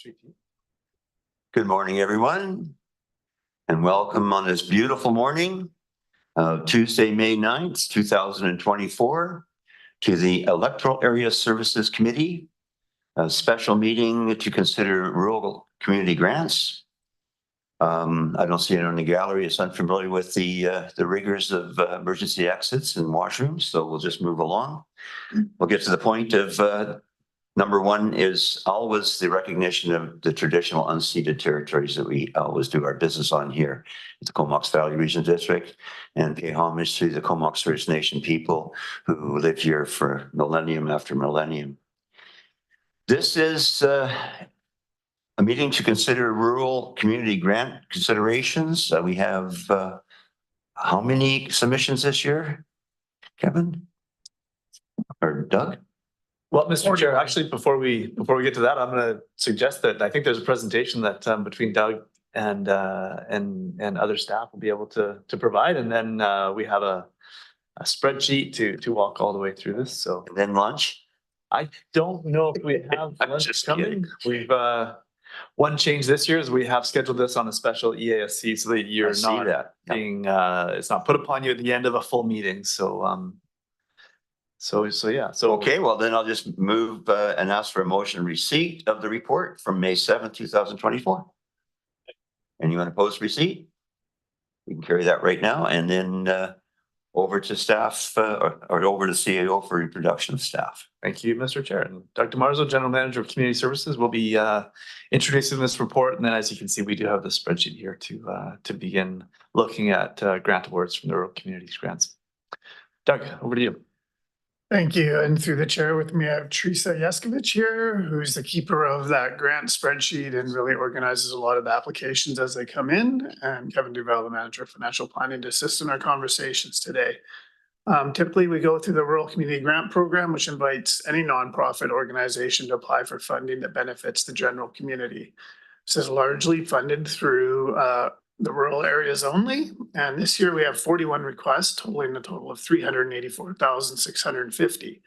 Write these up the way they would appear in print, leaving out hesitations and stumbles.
Good morning, everyone, and welcome on this beautiful morning of Tuesday, May 9th, 2024, to the Electoral Area Services Committee, a special meeting to consider rural community grants. I don't see anyone in the gallery is unfamiliar with the rigors of emergency exits and washrooms, so we'll just move along. We'll get to the point of number one is always the recognition of the traditional unceded territories that we always do our business on here at the Comox Valley Region District, and pay homage to the Comox First Nation people who lived here for millennium after millennium. This is a meeting to consider rural community grant considerations. We have how many submissions this year, Kevin or Doug? Well, Mr. Chair, actually, before we get to that, I'm going to suggest that I think there's a presentation that between Doug and other staff will be able to provide, and then we have a spreadsheet to walk all the way through this. So and then lunch. I don't know if we have lunch coming. We've one change this year is we have scheduled this on a special EASC so that you're not being it's not put upon you at the end of a full meeting. So yeah. So okay, well then I'll just move and ask for a motion receipt of the report from May 7th, 2024. Anyone opposed receipt? We can carry that right now, and then over to staff or over to CAO for reproduction of staff. Thank you, Mr. Chair. And Dr. Marzo, General Manager of Community Services, will be introducing this report. And then, as you can see, we do have the spreadsheet here to begin looking at grant awards from the rural communities grants. Doug, over to you. Thank you. And through the chair with me, I have Teresa Yeskovich here, who's the keeper of that grant spreadsheet and really organizes a lot of the applications as they come in. And Kevin Duval, the Manager of Financial Planning, to assist in our conversations today. Typically, we go through the Rural Community Grant Program, which invites any nonprofit organization to apply for funding that benefits the general community. This is largely funded through the rural areas only. And this year we have 41 requests, totaling a total of 384,650.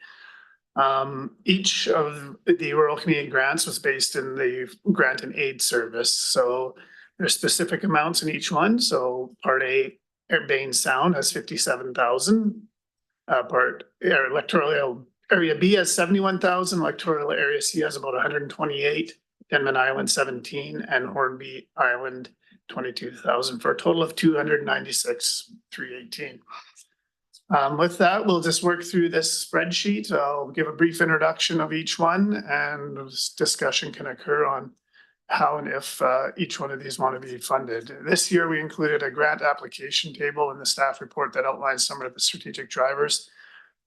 Each of the rural community grants was based in the grant and aid service. So there's specific amounts in each one. So Part A, Bayne Sound has 57,000. Electoral Area B has 71,000. Electoral Area C has about 128. Denman Island 17 and Hornby Island 22,000 for a total of 296,318. With that, we'll just work through this spreadsheet. I'll give a brief introduction of each one, and this discussion can occur on how and if each one of these want to be funded. This year, we included a grant application table in the staff report that outlines some of the strategic drivers.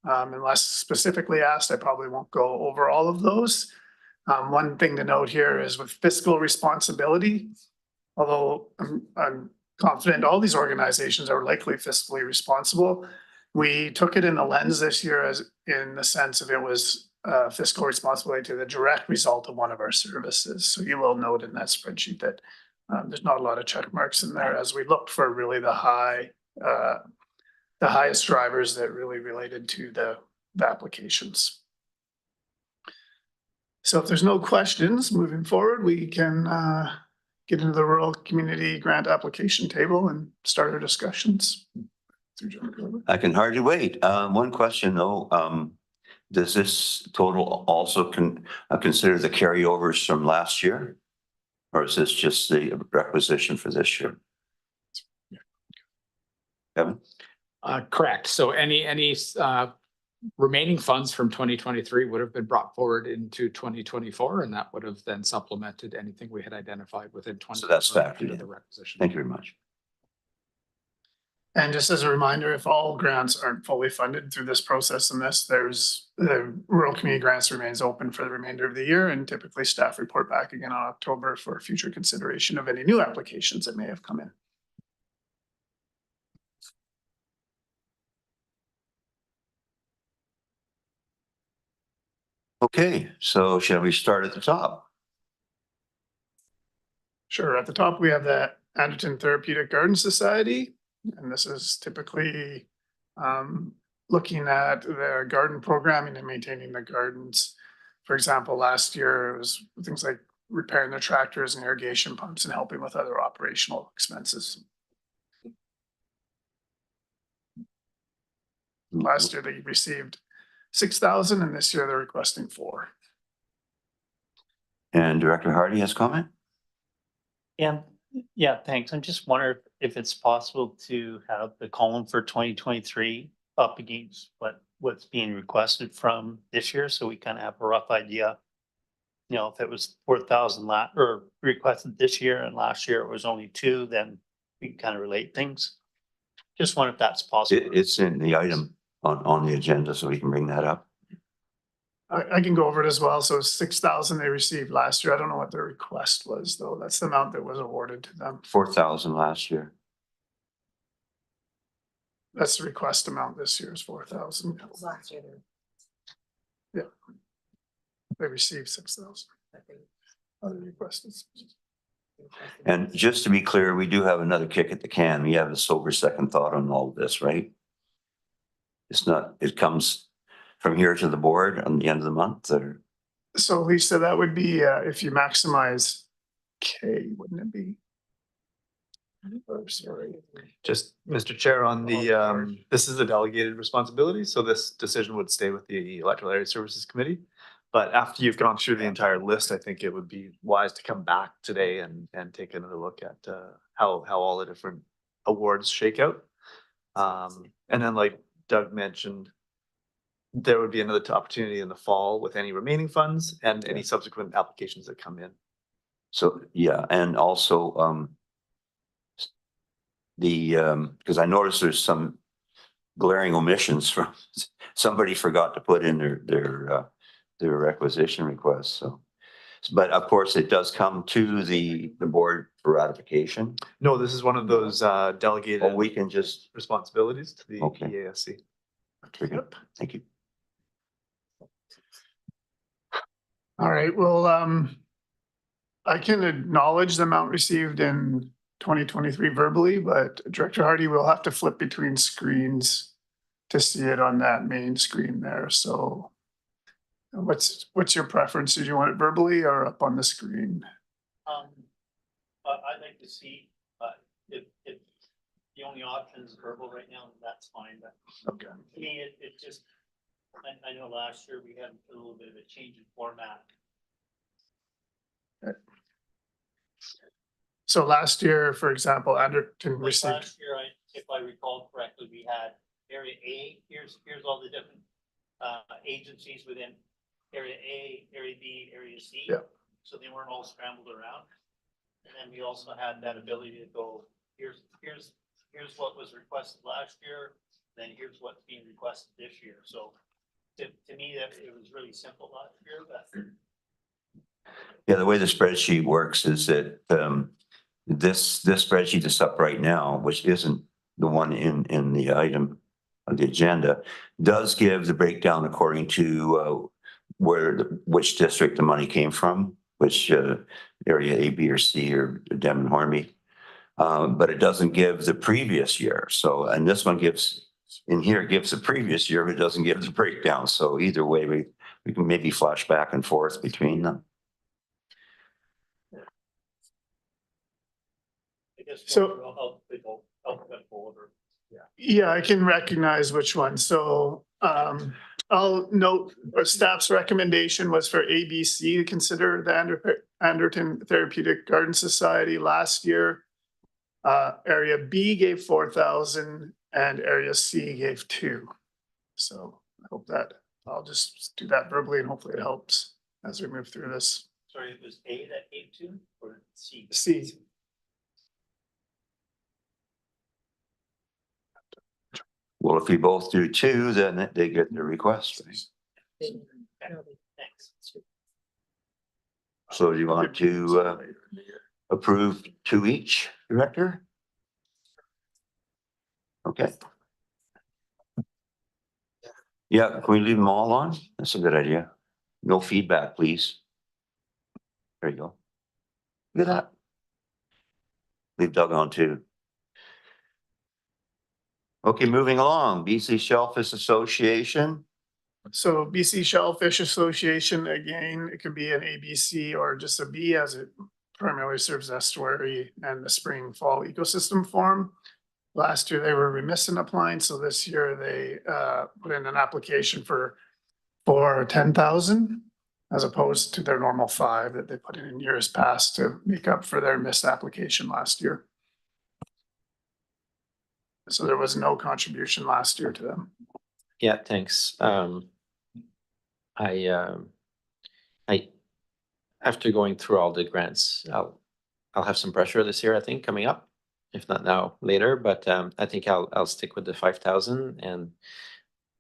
Unless specifically asked, I probably won't go over all of those. One thing to note here is with fiscal responsibility, although I'm confident all these organizations are likely fiscally responsible, we took it in the lens this year as in the sense of it was fiscal responsibility to the direct result of one of our services. So you will note in that spreadsheet that there's not a lot of check marks in there as we looked for really the highest drivers that really related to the applications. So if there's no questions moving forward, we can get into the rural community grant application table and start our discussions. I can hardly wait. One question though, does this total also consider the carryovers from last year? Or is this just the requisition for this year? Kevin? Correct. So any remaining funds from 2023 would have been brought forward into 2024, and that would have then supplemented anything we had identified within 2024. So that's factored in the requisition. Thank you very much. And just as a reminder, if all grants aren't fully funded through this process and there's the rural community grants remains open for the remainder of the year, and typically staff report back again on October for future consideration of any new applications that may have come in. Okay, so shall we start at the top? Sure. At the top, we have the Anderton Therapeutic Garden Society, and this is typically looking at the garden programming and maintaining the gardens. For example, last year it was things like repairing their tractors and irrigation pumps and helping with other operational expenses. Last year they received 6,000 and this year they're requesting 4. And Director Hardy has comment? Yeah, thanks. I'm just wondering if it's possible to have the column for 2023 up against what's being requested from this year, so we kind of have a rough idea. You know, if it was 4,000 or requested this year and last year it was only 2, then we can kind of relate things. Just wonder if that's possible. It's in the item on the agenda, so we can bring that up. I can go over it as well. So 6,000 they received last year. I don't know what their request was though. That's the amount that was awarded to them. 4,000 last year. That's the request amount this year is 4,000. Yeah. They received 6,000. Other requested. And just to be clear, we do have another kick at the can. We have a sober second thought on all of this, right? It's not, it comes from here to the board on the end of the month, or? So Lisa, that would be if you maximize K, wouldn't it be? Oh, sorry. Just, Mr. Chair, on the, this is a delegated responsibility, so this decision would stay with the Electoral Area Services Committee. But after you've gone through the entire list, I think it would be wise to come back today and take another look at how all the different awards shake out. And then like Doug mentioned, there would be another opportunity in the fall with any remaining funds and any subsequent applications that come in. So, yeah, and also, because I noticed there's some glaring omissions from, somebody forgot to put in their requisition request, so. But of course, it does come to the board for ratification. No, this is one of those delegated Or we can just, responsibilities to the Okay. EASC. Yep. Thank you. All right, well, I can acknowledge the amount received in 2023 verbally, but Director Hardy will have to flip between screens to see it on that main screen there. So what's your preference? Did you want it verbally or up on the screen? I'd like to see, if the only option is verbal right now, that's fine, but Okay. to me, it just, I know last year we had a little bit of a change in format. So last year, for example, Anderton Like received, last year, if I recall correctly, we had area A, here's all the different agencies within area A, area B, area C. Yeah. So they weren't all scrambled around. And then we also had that ability to go, here's what was requested last year, then here's what's being requested this year. So to me, that it was really simple last year, but Yeah, the way the spreadsheet works is that this spreadsheet is up right now, which isn't the one in the item of the agenda, does give the breakdown according to which district the money came from, which area A, B, or C, or Denman Hornby. But it doesn't give the previous year. So, and this one gives, in here, it gives the previous year, but it doesn't give the breakdown. So either way, we can maybe flash back and forth between them. I guess So- I'll go over. yeah, I can recognize which one. So I'll note staff's recommendation was for ABC to consider the Anderton Therapeutic Garden Society last year. Area B gave 4,000 and area C gave 2. So I hope that I'll just do that verbally and hopefully it helps as we move through this. Sorry, it was A that gave 2 or C? C. Well, if we both do 2, then they get the request. Right? Thanks. So do you want to approve 2 each, Director? Okay. Yeah, can we leave them all on? That's a good idea. No feedback, please. There you go. Look at that. Leave Doug on too. Okay, moving along, BC Shellfish Association. So BC Shellfish Association, again, it could be an ABC or just a B, as it primarily serves estuary and the spring fall ecosystem forum. Last year they were remiss in applying, so this year they put in an application for 10,000 as opposed to their normal 5 that they put in years past to make up for their missed application last year. So there was no contribution last year to them. Yeah, thanks. I, after going through all the grants, I'll have some pressure this year, I think, coming up. If not now, later, but I think I'll stick with the 5,000, and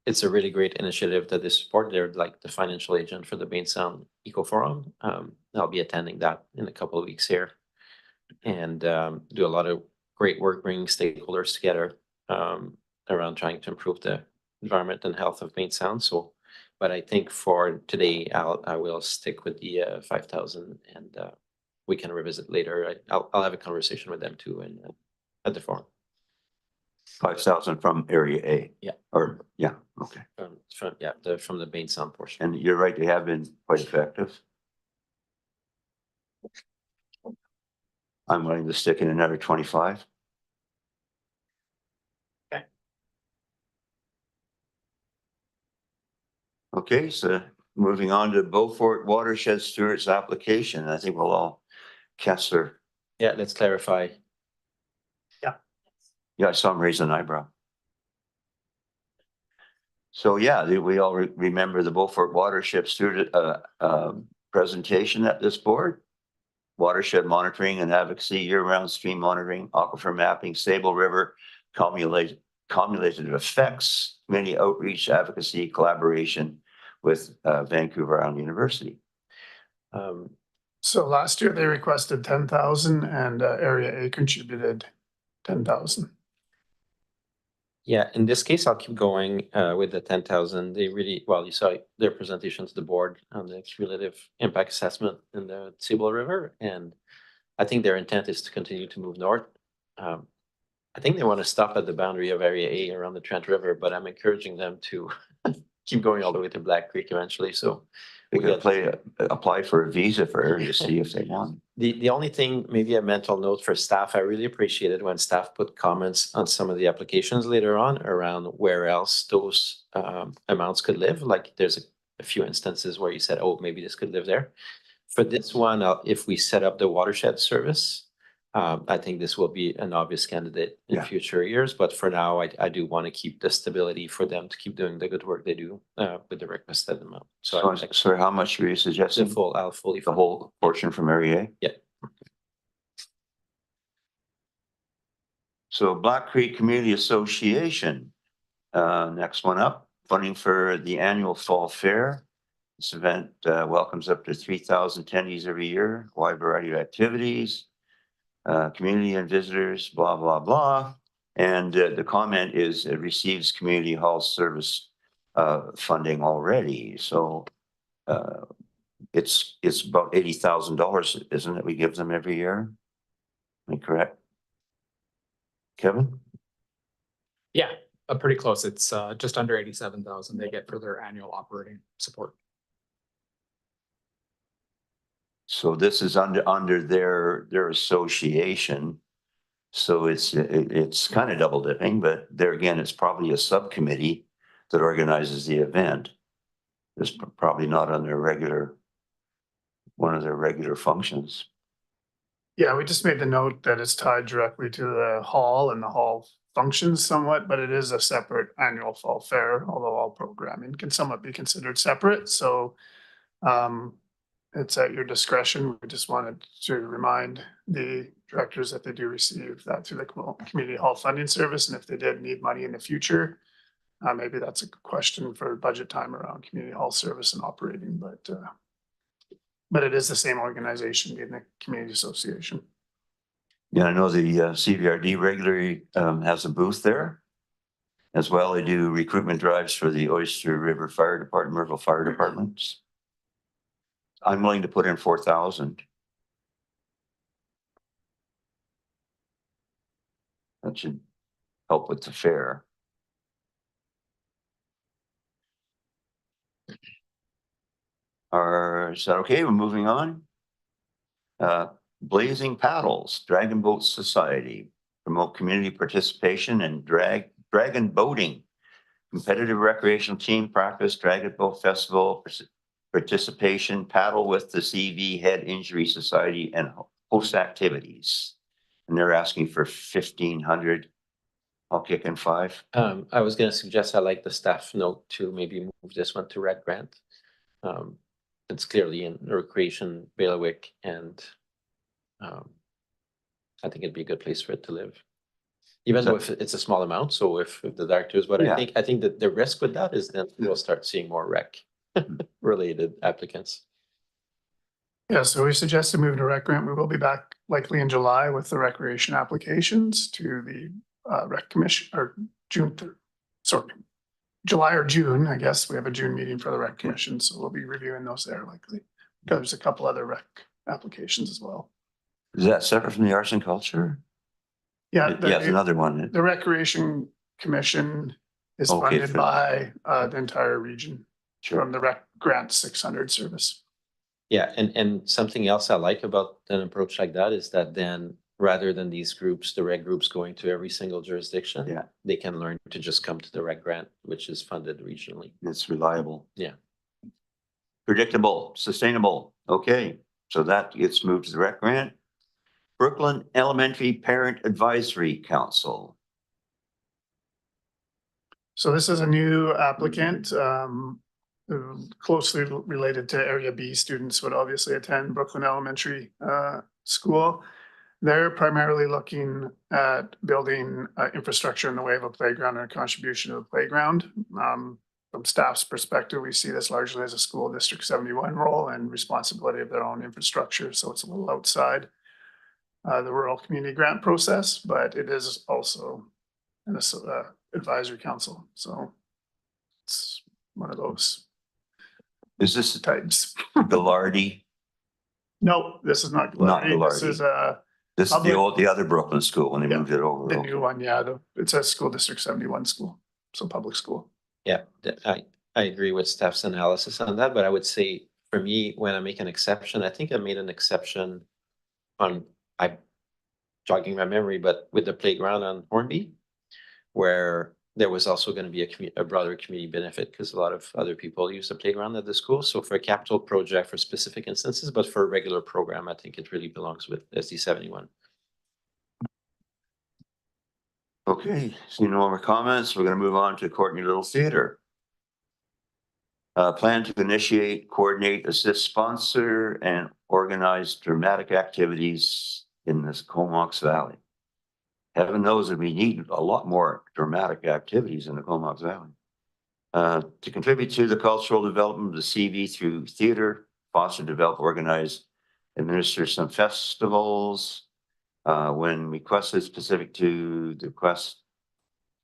it's a really great initiative that they support. They're like the financial agent for the Bain Sound Eco Forum. I'll be attending that in a couple of weeks here, and do a lot of great work bringing stakeholders together around trying to improve the environment and health of Bain Sound. So, but I think for today, I will stick with the 5,000, and we can revisit later. I'll have a conversation with them too, and at the forum. 5,000 from area A. Yeah. Or, yeah, okay. From the Bain Sound portion. And you're right, they have been quite effective. I'm willing to stick in another 25. Okay. Okay, so moving on to Beaufort Watershed Stewards application. I think we'll all Kessler. Yeah, let's clarify. Yeah, I saw him raise an eyebrow. So yeah, we all remember the Beaufort Watershed Steward presentation at this board. Watershed monitoring and advocacy, year-round stream monitoring, aquifer mapping, stable river, cumulative effects, community outreach, advocacy, collaboration with Vancouver Island University. So last year they requested 10,000 and area A contributed 10,000. Yeah, in this case, I'll keep going with the 10,000. They really, well, you saw their presentation to the board on the cumulative impact assessment in the Cibola River, and I think their intent is to continue to move north. I think they want to stop at the boundary of Area A around the Trent River, but I'm encouraging them to keep going all the way to Black Creek eventually. So They could apply for a visa for Area C if they want. The only thing, maybe a mental note for staff, I really appreciated when staff put comments on some of the applications later on around where else those amounts could live. Like there's a few instances where you said, oh, maybe this could live there. For this one, if we set up the watershed service, I think this will be an obvious candidate in future years. But for now, I do want to keep the stability for them to keep doing the good work they do with the requested amount. So how much were you suggesting? I'll fully the whole portion from Area A? Yeah. So Black Creek Community Association, next one up, funding for the annual fall fair. This event welcomes up to 3,000 attendees every year, wide variety of activities, community and visitors, blah, blah, blah. And the comment is it receives community hall service funding already. So it's about $80,000, isn't it? We give them every year. Am I correct? Kevin? Yeah, pretty close. It's just under 87,000 they get for their annual operating support. So this is under their association. So it's kind of double dipping, but there again, it's probably a subcommittee that organizes the event. It's probably not on their one of their regular functions. Yeah, we just made the note that it's tied directly to the hall and the hall functions somewhat, but it is a separate annual fall fair, although all programming can somewhat be considered separate. So it's at your discretion. We just wanted to remind the directors that they do receive that through the community hall funding service. And if they did need money in the future, maybe that's a question for budget time around community hall service and operating, but it is the same organization being the community association. Yeah, I know the CVRD regularly has a booth there as well. They do recruitment drives for the Oyster River Fire Department, Myrtle Fire Departments. I'm willing to put in 4,000. That should help with the fair. Is that okay? We're moving on. Blazing Paddles, Dragon Boat Society, promote community participation and dragon boating. Competitive recreational team practice, Dragon Boat Festival, participation, paddle with the CV Head Injury Society and host activities. And they're asking for 1,500. I'll kick in 5. I was gonna suggest I like the staff note to maybe move this one to Red Grant. It's clearly in recreation, bailiwick, and I think it'd be a good place for it to live. Even though if it's a small amount, so if the directors, but Yeah. I think that the risk with that is that we'll start seeing more rec related applicants. Yeah, so we suggested moving to rec grant. We will be back likely in July with the recreation applications to the rec commission or June 3rd. Sorry, July or June, I guess. We have a June meeting for the rec commission, so we'll be reviewing those there likely. There's a couple other rec applications as well. Is that separate from the arts and culture? Yeah, Yeah, it's another one. the recreation commission is Okay, funded by the entire region from the rec grant 600 service. Yeah, and something else I like about an approach like that is that then rather than these groups, the rec groups going to every single jurisdiction, Yeah. they can learn to just come to the rec grant, which is funded regionally. It's reliable. Yeah. Predictable, sustainable. Okay, so that gets moved to the rec grant. Brooklyn Elementary Parent Advisory Council. So this is a new applicant, closely related to Area B students would obviously attend Brooklyn Elementary School. They're primarily looking at building infrastructure in the way of a playground and a contribution to the playground. From staff's perspective, we see this largely as a school district 71 role and responsibility of their own infrastructure. So it's a little outside the rural community grant process, but it is also an advisory council. So it's one of those Is this types. Gallardi? No, this is not Not Gallardi. This is This is Public- the other Brooklyn school when they Yeah, moved it over. the Okay. new one. Yeah, it's a school district 71 school, so public school. Yeah, I agree with staff's analysis on that, but I would say for me, when I make an exception, I think I made an exception on, I'm jogging my memory, but with the playground on Hornby, where there was also going to be a broader community benefit because a lot of other people use the playground at the school. So for a capital project for specific instances, but for a regular program, I think it really belongs with SD 71. Okay, see no more comments. We're going to move on to Courtney Little Theater. Plan to initiate, coordinate, assist, sponsor, and organize dramatic activities in this Comox Valley. Heaven knows that we need a lot more dramatic activities in the Comox Valley. To contribute to the cultural development of the CV through theater, foster, develop, organize, administer some festivals. When requested specific to the request,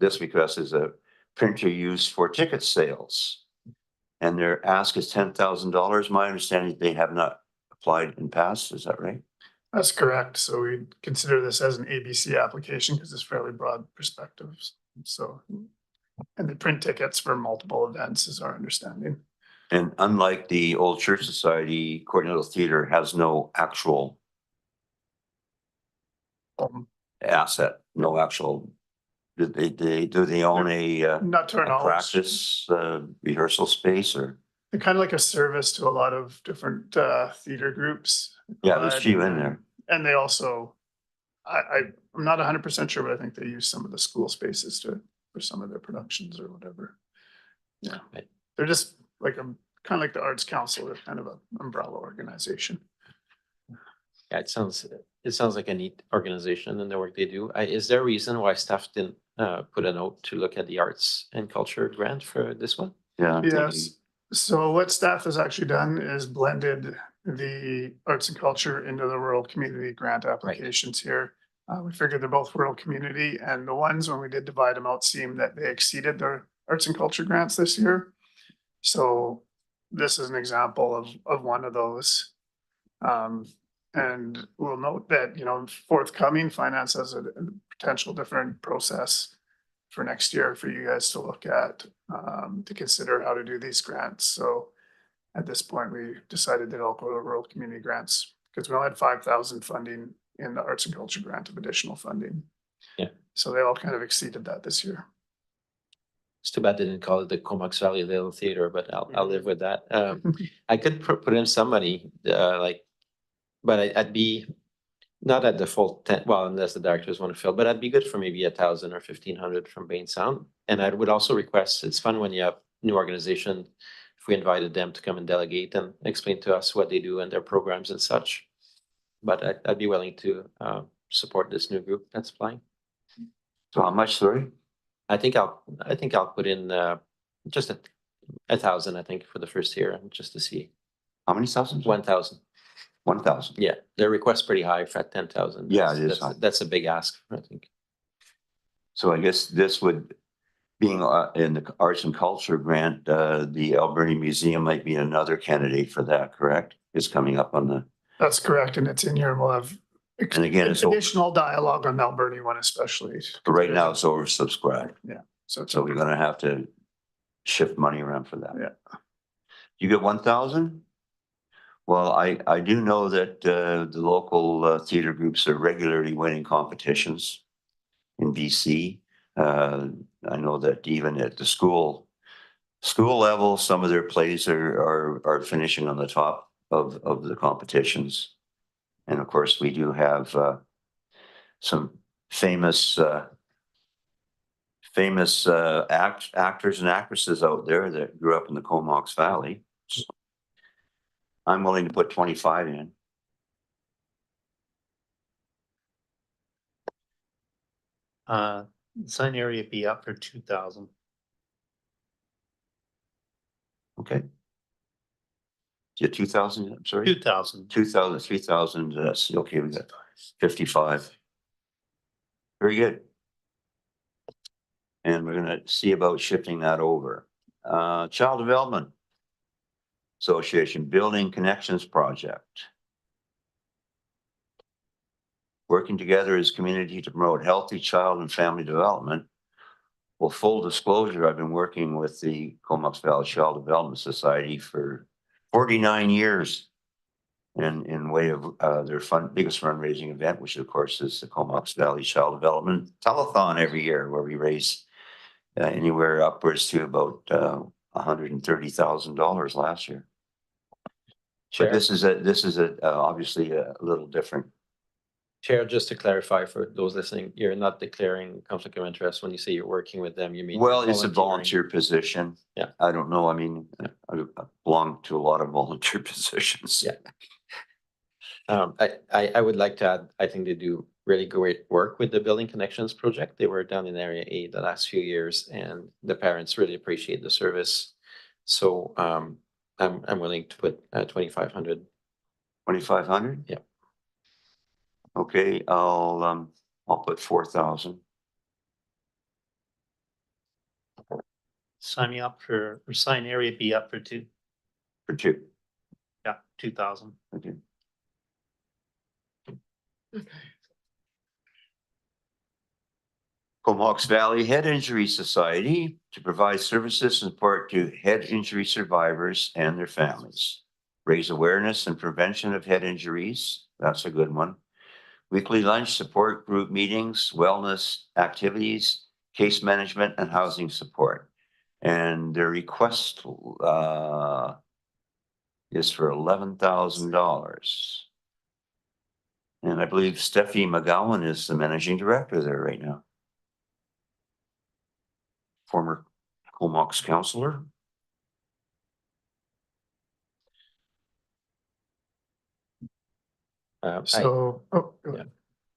this request is a printer used for ticket sales. And their ask is $10,000. My understanding is they have not applied in past. Is that right? That's correct. So we consider this as an ABC application because it's fairly broad perspectives. So, and the print tickets for multiple events is our understanding. And unlike the Old Church Society, Courtney Little Theater has no actual asset, no actual. Do they own a Not to our knowledge. practice rehearsal space or? They're kind of like a service to a lot of different theater groups. Yeah, there's a few in there. And they also, I'm not 100% sure, but I think they use some of the school spaces for some of their productions or whatever. Yeah, Right. they're just like kind of like the Arts Council. They're kind of an umbrella organization. Yeah, it sounds like a neat organization and the work they do. Is there a reason why staff didn't put a note to look at the arts and culture grant for this one? Yeah. Yes. So what staff has actually done is blended the arts and culture into the rural community grant applications here. We figured they're both rural community, and the ones when we did divide them out seemed that they exceeded their arts and culture grants this year. So this is an example of one of those. And we'll note that, forthcoming finance has a potential different process for next year for you guys to look at, to consider how to do these grants. So at this point, we decided that I'll go to rural community grants because we only had 5,000 funding in the arts and culture grant of additional funding. Yeah. So they all kind of exceeded that this year. It's too bad they didn't call it the Comox Valley Little Theater, but I'll live with that. I could put in somebody, like, but I'd be not at the full 10, well, unless the directors want to fill, but I'd be good for maybe 1,000 or 1,500 from Bain Sound. And I would also request, it's fun when you have new organization, if we invited them to come and delegate and explain to us what they do and their programs and such. But I'd be willing to support this new group that's applying. So how much, sorry? I think I'll put in just 1,000, I think, for the first year, just to see. How many thousands? 1,000. 1,000. Yeah, their request's pretty high for 10,000. Yeah, it is high. That's a big ask, I think. So I guess this would, being in the arts and culture grant, the Alberni Museum might be another candidate for that, correct? Is coming up on the, That's correct, and it's in here, and we'll have and again, it's additional dialogue on Mount Bernie one especially. right now it's oversubscribed. So it's So we're gonna have to shift money around for that. Yeah. You get 1,000? Well, I do know that the local theater groups are regularly winning competitions in BC. I know that even at the school level, some of their plays are finishing on the top of the competitions. And of course, we do have some famous actors and actresses out there that grew up in the Comox Valley. So I'm willing to put 25 in. Sign area be up for 2,000. Okay. Yeah, 2,000, I'm sorry. 2,000. 2,000, 3,000, that's okay, we got 55. Very good. And we're gonna see about shifting that over. Child Development Association Building Connections Project. Working together as community to promote healthy child and family development. Well, full disclosure, I've been working with the Comox Valley Child Development Society for 49 years. And in way of their biggest fundraising event, which of course is the Comox Valley Child Development Telethon every year, where we raise anywhere upwards to about $130,000 last year. Chair. But this is obviously a little different. Chair, just to clarify for those listening, you're not declaring conflict of interest when you say you're working with them, you mean? Well, it's a volunteering. volunteer position. Yeah. I don't know. I mean, I belong to a lot of volunteer positions. Yeah. I would like to add, I think they do really great work with the Building Connections project. They were down in Area A the last few years, and the parents really appreciate the service. So I'm willing to put 2,500. 2,500? Yeah. Okay, I'll put 4,000. Sign me up for, or sign area be up for 2. For 2. Yeah, 2,000. Okay. Comox Valley Head Injury Society to provide services and support to head injury survivors and their families. Raise awareness and prevention of head injuries. That's a good one. Weekly lunch, support group meetings, wellness activities, case management, and housing support. And their request is for $11,000. And I believe Steffi McGowan is the managing director there right now. Former Comox counselor. So, oh, go ahead.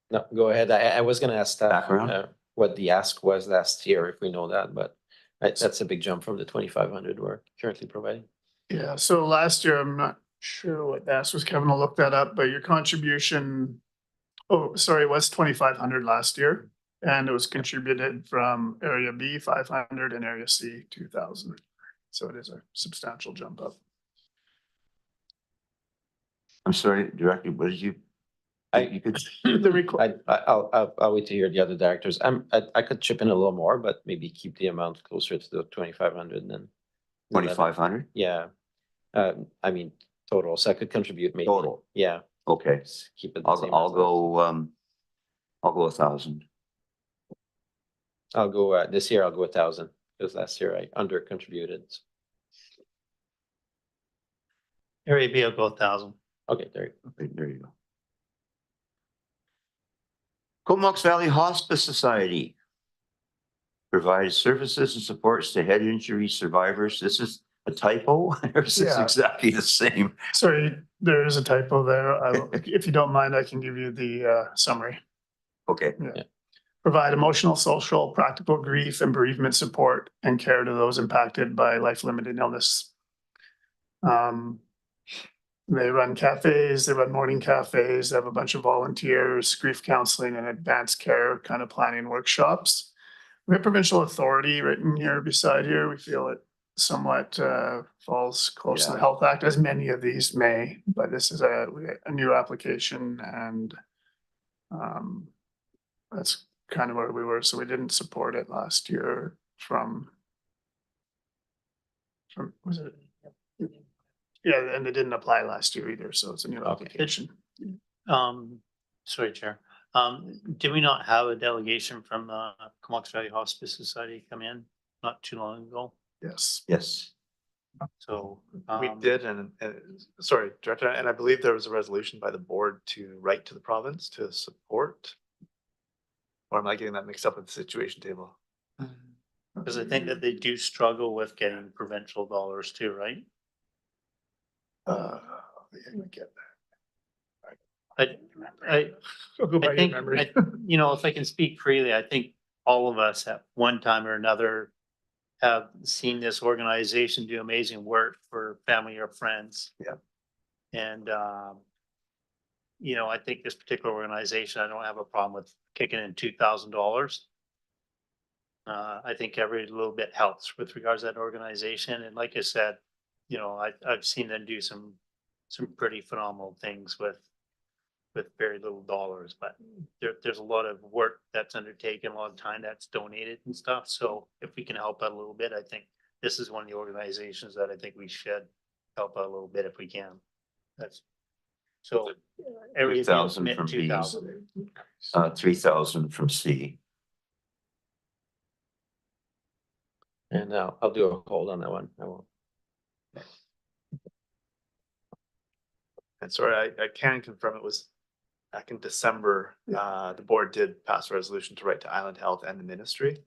No, go ahead. I was gonna ask staff Background? what the ask was last year, if we know that, but that's a big jump from the 2,500 we're currently providing. Yeah, so last year, I'm not sure what that was, Kevin will look that up, but your contribution, oh, sorry, it was 2,500 last year. And it was contributed from area B 500 and area C 2,000. So it is a substantial jump up. I'm sorry, Director, what did you? You could, The request, I'll wait to hear the other directors. I could chip in a little more, but maybe keep the amount closer to the 2,500 than. 2,500? Yeah, I mean, total, so I could contribute maybe. Total. Yeah, Okay, just keep it the I'll, same. I'll as go, I'll go 1,000. I'll go, this year I'll go 1,000, because last year I under contributed. Area B will go 1,000. Okay, there you go. Okay, there you go. Comox Valley Hospice Society provides services and supports to head injury survivors. This is a typo, or is this Yeah. exactly the same? Sorry, there is a typo there. If you don't mind, I can give you the summary. Okay, Provide emotional, social, practical grief and bereavement support and care to those impacted by life-limiting illness. They run cafes, they run morning cafes, they have a bunch of volunteers, grief counseling and advanced care kind of planning workshops. We have provincial authority written here beside here. We feel it somewhat falls close to the Yeah. Health Act, as many of these may, but this is a new application and that's kind of where we were. So we didn't support it last year from, was it? Yeah, and it didn't apply last year either, so it's a new application. Sorry, Chair. Did we not have a delegation from the Comox Valley Hospice Society come in not too long ago? Yes. yes. So. We did, and sorry, Director, and I believe there was a resolution by the board to write to the province to support. Or am I getting that mixed up with the situation table? Because I think that they do struggle with getting provincial dollars too, right? Yeah, I get that. I'll go by I your think, memory. you know, if I can speak freely, I think all of us at one time or another have seen this organization do amazing work for family or friends. Yeah. And, you know, I think this particular organization, I don't have a problem with kicking in $2,000. I think every little bit helps with regards to that organization. And like I said, you know, I've seen them do some pretty phenomenal things with very little dollars, but there's a lot of work that's undertaken, a lot of time that's donated and stuff. So if we can help out a little bit, I think this is one of the organizations that I think we should help out a little bit if we can. That's so. Every 2,000 from B. 2,000. 3,000 from C. And I'll do a hold on that one. I won't. And sorry, I can confirm it was back in December, the board did pass a resolution to write to Island Health and the Ministry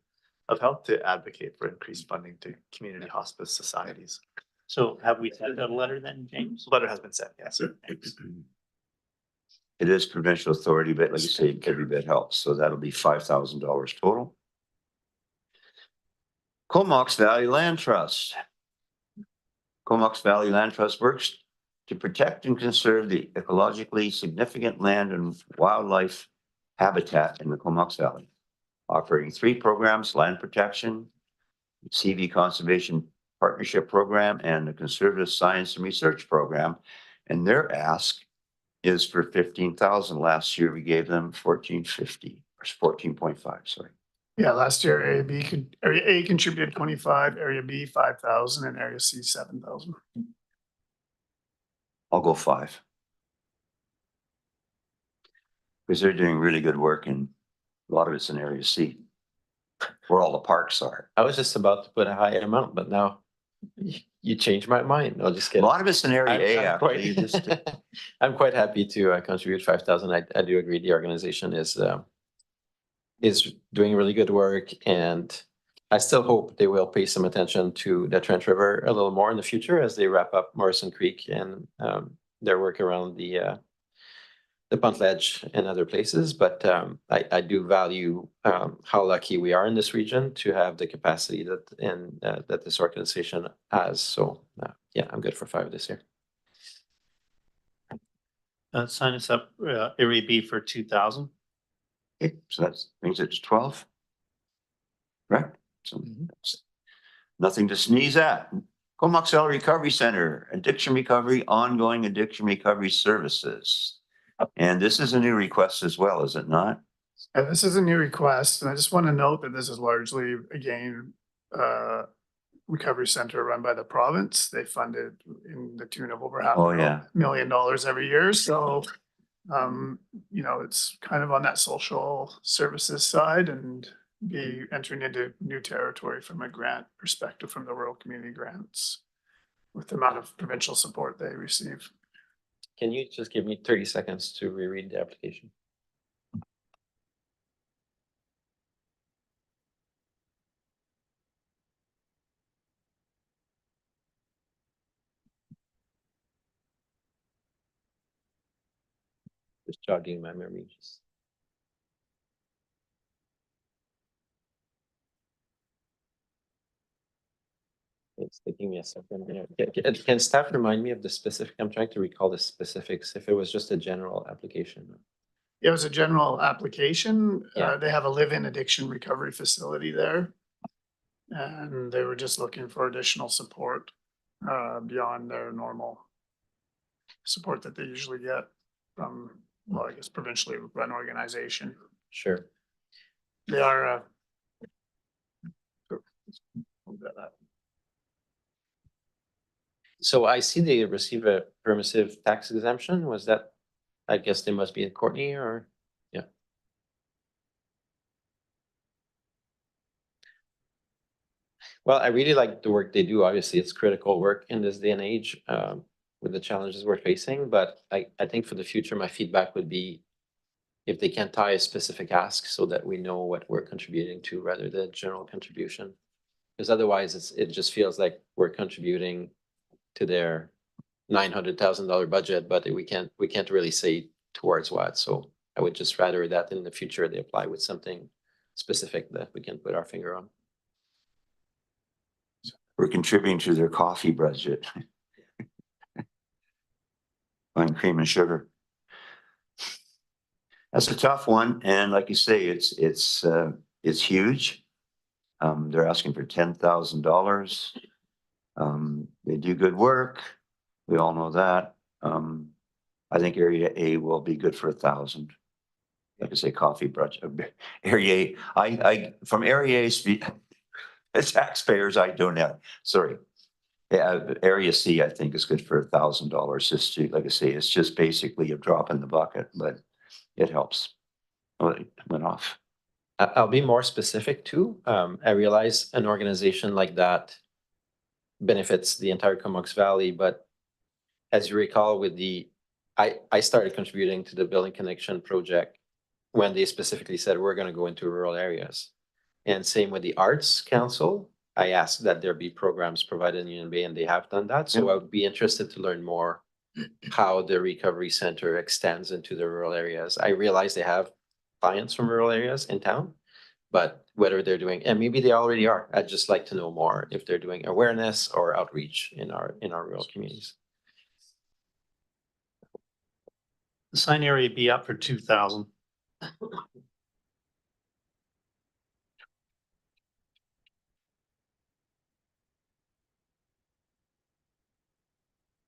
of Health to advocate for increased funding to community hospice societies. So have we sent out a letter then, James? Letter has been sent, yes. It is provincial authority, but like you say, every bit helps. So that'll be $5,000 total. Comox Valley Land Trust. Comox Valley Land Trust works to protect and conserve the ecologically significant land and wildlife habitat in the Comox Valley, operating 3 programs: land protection, CV conservation partnership program, and the conservative science and research program. And their ask is for 15,000. Last year we gave them 1450 or 14.5, sorry. Yeah, last year Area A contributed 25, Area B 5,000, and Area C 7,000. I'll go 5. Because they're doing really good work, and a lot of it's in Area C, where all the parks are. I was just about to put a higher amount, but now you changed my mind. I'll just A get. lot of it's in Area A, actually. You just, I'm quite happy to contribute 5,000. I do agree the organization is doing really good work, and I still hope they will pay some attention to the Trent River a little more in the future as they wrap up Morrison Creek and their work around the Punt Ledge and other places. But I do value how lucky we are in this region to have the capacity that this organization has. So yeah, I'm good for 5 this year. Sign us up, Area B for 2,000. okay, so that brings it to 12. Right? So nothing to sneeze at. Comox Valley Recovery Center, addiction recovery, ongoing addiction recovery services. And this is a new request as well, is it not? This is a new request, and I just want to note that this is largely, again, recovery center run by the province. They fund it in the tune of over half Oh, a yeah. million dollars every year. So, you know, it's kind of on that social services side and be entering into new territory from a grant perspective from the rural community grants with the amount of provincial support they receive. Can you just give me 30 seconds to reread the application? Just jogging my memory. It's taking me a second. Can staff remind me of the specific? I'm trying to recall the specifics. If it was just a general application. It was a general application. Yeah. They have a live-in addiction recovery facility there. And they were just looking for additional support beyond their normal support that they usually get from, well, I guess provincially run organization. Sure. They are So I see they receive a permissive tax exemption. Was that? I guess they must be in Courtney or, yeah. Well, I really like the work they do. Obviously, it's critical work in this day and age with the challenges we're facing. But I think for the future, my feedback would be if they can tie a specific ask so that we know what we're contributing to rather than general contribution. Because otherwise it just feels like we're contributing to their $900,000 budget, but we can't really say towards what. So I would just rather that in the future they apply with something specific that we can put our finger on. We're contributing to their coffee budget. Buying cream and sugar. That's a tough one, and like you say, it's huge. They're asking for $10,000. They do good work. We all know that. I think Area A will be good for 1,000. Like I say, coffee brunch. Area A, I from Area A, as taxpayers, I don't have. Sorry. Area C, I think, is good for $1,000. Just to, like I say, it's just basically a drop in the bucket, but it helps. Oh, it went off. I'll be more specific too. I realize an organization like that benefits the entire Comox Valley, but as you recall, with I started contributing to the Building Connection project when they specifically said we're going to go into rural areas. And same with the Arts Council. I asked that there be programs provided in Union Bay, and they have done that. So I would be interested to learn more how the recovery center extends into the rural areas. I realize they have clients from rural areas in town, but whether they're doing, and maybe they already are, I'd just like to know more if they're doing awareness or outreach in our rural communities. The sign area be up for 2,000.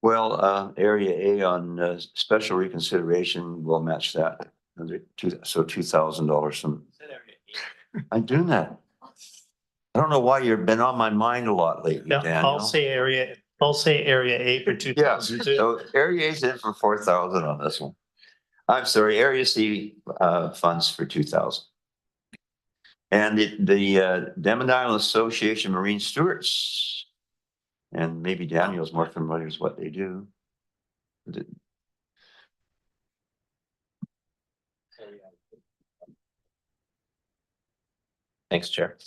Well, Area A on special reconsideration will match that. So $2,000 from. I'm doing that. I don't know why you've been on my mind a lot lately, Yeah, Daniel. I'll say area A for 2,000 too. So Area A's in for 4,000 on this one. I'm sorry, Area C funds for 2,000. And the Denman Island Association Marine Stewards, and maybe Daniel's more familiar with what they do. Thanks, Chair.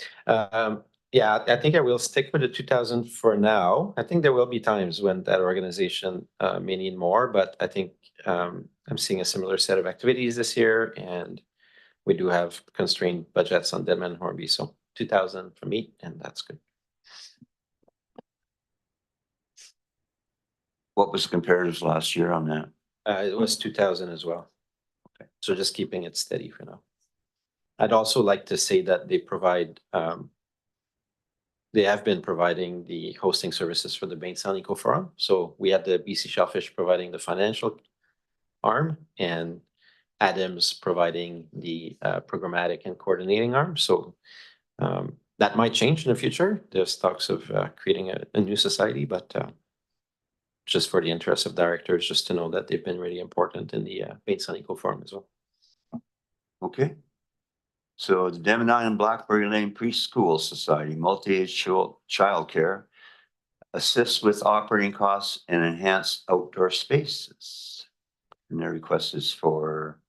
Yeah, I think I will stick with the 2,000 for now. I think there will be times when that organization may need more, but I think I'm seeing a similar set of activities this year, and we do have constrained budgets on Denman and Hornby, so 2,000 for me, and that's good. What was the comparatives last year on that? It was 2,000 as well. Okay. So just keeping it steady for now. I'd also like to say that they provide, they have been providing the hosting services for the Bainstown Eco Forum. So we had the BC Shellfish providing the financial arm and Adams providing the programmatic and coordinating arm. So That might change in the future. There's talks of creating a new society, but just for the interest of directors, just to know that they've been really important in the Bates Eco Forum as well. Okay. So the Devon Island Blackberry Lane Preschool Society, multi-age childcare, assists with operating costs and enhance outdoor spaces. And their request is for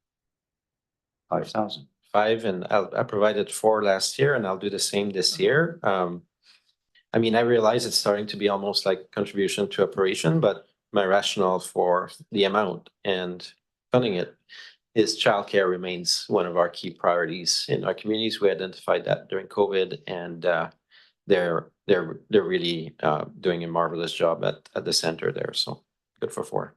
5,000. 5, and I provided 4 last year, and I'll do the same this year. I mean, I realize it's starting to be almost like contribution to operation, but my rationale for the amount and funding it is childcare remains one of our key priorities in our communities. We identified that during COVID, and they're really doing a marvelous job at the center there. So good for 4.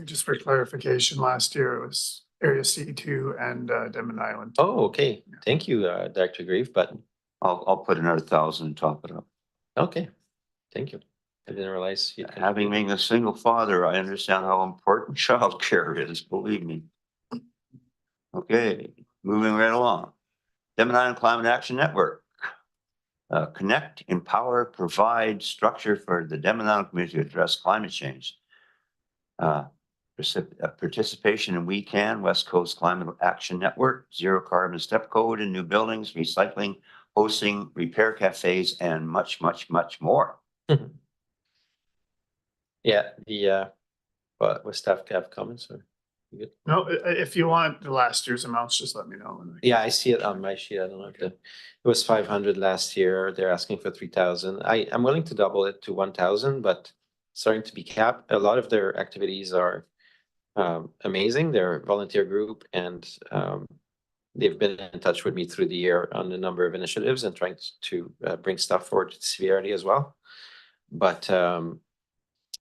Just for clarification, last year it was Area C2 and Devon Island. Oh, okay. Thank you, Director Grieve, but I'll put another 1,000 and top it up. okay. Thank you. I didn't realize you Having being a single father, I understand how important childcare is, believe me. Okay, moving right along. Devon Island Climate Action Network. Connect, empower, provide structure for the Devon Island community to address climate change. Participation in We Can, West Coast Climate Action Network, zero carbon step code in new buildings, recycling, hosting, repair cafes, and much, much, much more. Yeah, the what staff have comments or you good? No, if you want the last year's amounts, just let me know. Yeah, I see it on my sheet. I don't know if it was 500 last year. They're asking for 3,000. I'm willing to double it to 1,000, but starting to be capped. A lot of their activities are amazing. They're a volunteer group, and they've been in touch with me through the year on a number of initiatives and trying to bring stuff forward to severity as well. But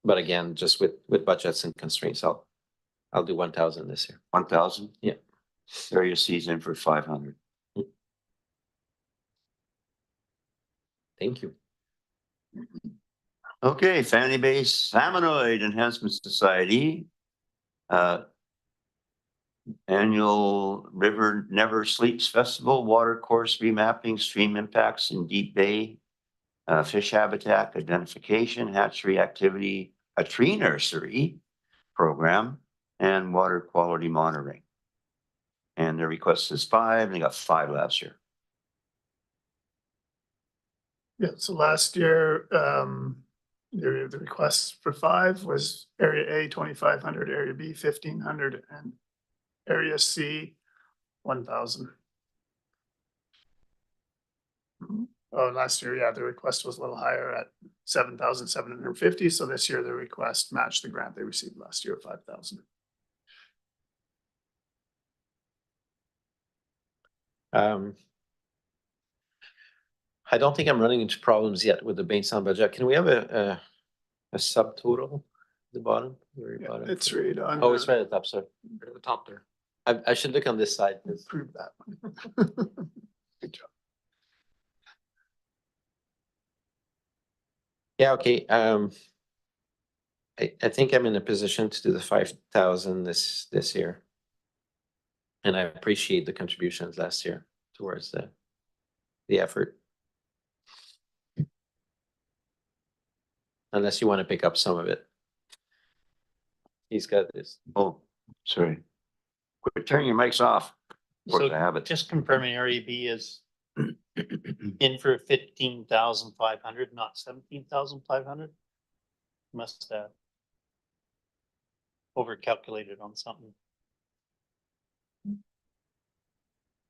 again, just with budgets and constraints, I'll do 1,000 this year. 1,000? Yeah. Area C's in for 500. Thank you. Okay, Fanny Bay Salmonoid Enhancement Society. Annual River Never Sleeps Festival, water course remapping, stream impacts in Deep Bay, fish habitat identification, hatchery activity, a tree nursery program, and water quality monitoring. And their request is 5, and they got 5 last year. Yeah, so last year, the request for 5 was Area A 2,500, Area B 1,500, and Area C 1,000. Oh, last year, yeah, the request was a little higher at 7,750. So this year, the request matched the grant they received last year of 5,000. I don't think I'm running into problems yet with the Bainstown budget. Can we have a subtotal at the bottom? Very Yeah, bottom? it's right on. Oh, it's right at the top, sorry. Right at the top there. I should look on this side. Prove that one. Good job. Yeah, okay. I think I'm in a position to do the 5,000 this year. And I appreciate the contributions last year towards the effort. Unless you want to pick up some of it. He's got this. Oh, sorry. Quit turning your mics off. Of course, So I have it. just confirming Area B is in for 15,500, not 17,500. Must have over calculated on something.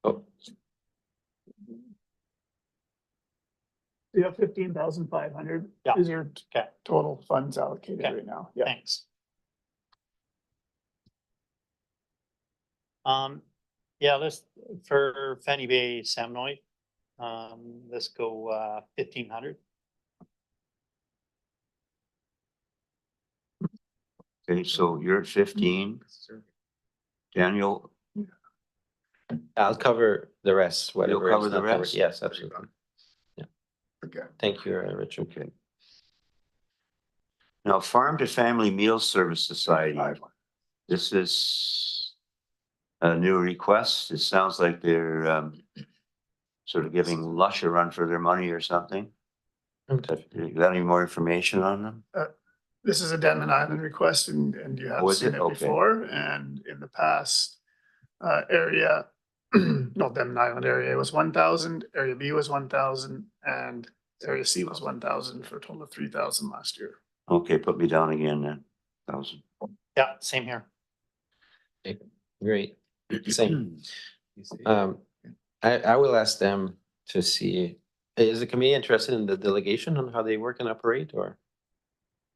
Oh, You have 15,500. Yeah. Is your Okay, total funds allocated Okay. right now? Yeah. thanks. Yeah, let's, for Fanny Bay Salmonoid, let's go 1,500. Okay, so you're at 15. Daniel, I'll cover the rest, you'll whatever. cover is the not covered. rest? Yes, absolutely. Okay. Thank you, Richard. Okay. Now, Farm to Family Meal Service Society. This is a new request. It sounds like they're sort of giving Lush a run for their money or something. You got any more information on them? This is a Denman Island request and you have Oh, is seen it? it Okay. before and in the past area, no, Denman Island area was 1,000, area B was 1,000 and area C was 1,000 for a total of 3,000 last year. Okay, put me down again then. 1,000. Yeah, same here. Great. Same. I will ask them to see, is the committee interested in the delegation on how they work and operate or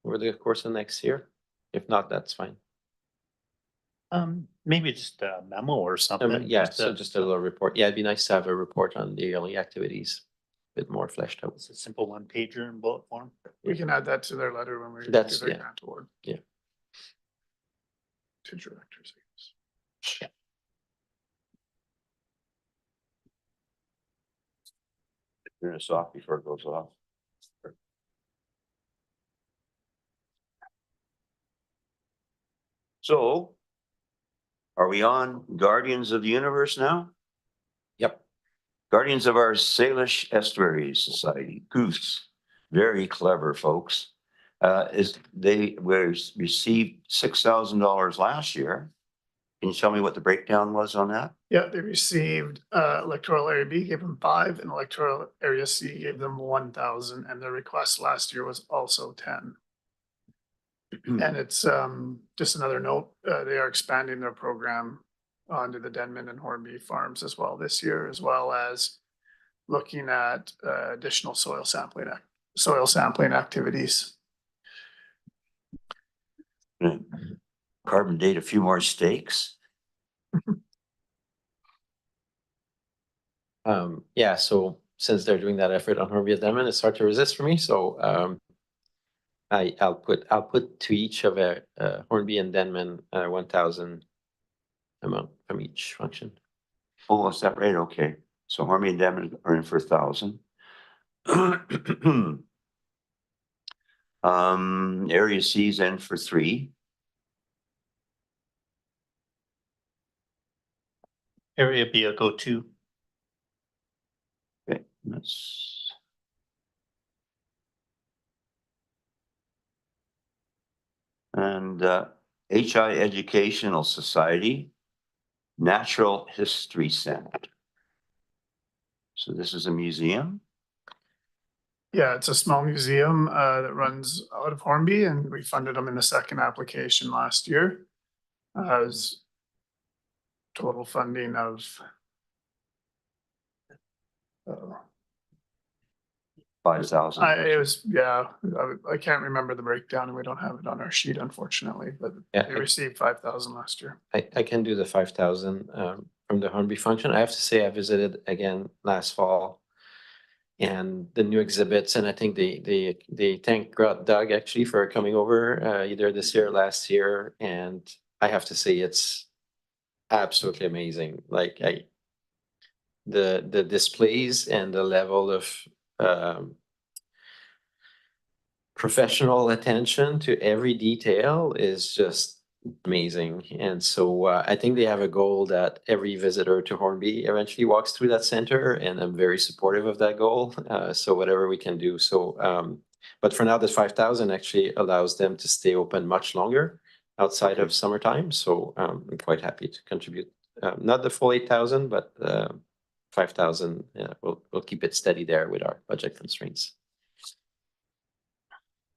over the course of next year? If not, that's fine. Maybe just a memo or something. Yeah, so just a little report. Yeah, it'd be nice to have a report on the early activities, a bit more fleshed out. It's a simple one pager in bullet form. We can add that to their letter when we do That's- their yeah. grant award. Yeah. To directors, I guess. Turn this off before it goes off. So are we on Guardians of the Universe now? Yep. Guardians of our Salish Estuary Society, Goose, very clever folks. Received $6,000 last year. Can you tell me what the breakdown was on that? Yeah, they received electoral area B gave them 5 and electoral area C gave them 1,000 and their request last year was also 10. And it's just another note, they are expanding their program onto the Denman and Hornby farms as well this year, as well as looking at additional soil sampling activities. Carbon date a few more stakes. Yeah, so since they're doing that effort on Hornby and Denman, it's hard to resist for me. So I'll put to each of Hornby and Denman 1,000 amount from each function. Oh, is that right? Okay. So Hornby and Denman are in for 1,000. Area C's in for 3. Area B will go 2. Okay, that's. And HI Educational Society, Natural History Center. So this is a museum. Yeah, it's a small museum that runs out of Hornby and we funded them in the second application last year. As total funding of 5,000. it was, yeah, I can't remember the breakdown and we don't have it on our sheet unfortunately, but Yeah, they received 5,000 last year. I can do the 5,000 from the Hornby function. I have to say I visited again last fall and the new exhibits, and I think they thank Doug actually for coming over either this year or last year, and I have to say it's absolutely amazing. Like the displays and the level of professional attention to every detail is just amazing. And so I think they have a goal that every visitor to Hornby eventually walks through that center, and I'm very supportive of that goal. So whatever we can do. So, but for now, the 5,000 actually allows them to stay open much longer outside of summertime. So I'm quite happy to contribute. Not the full 8,000, but 5,000. We'll keep it steady there with our budget constraints.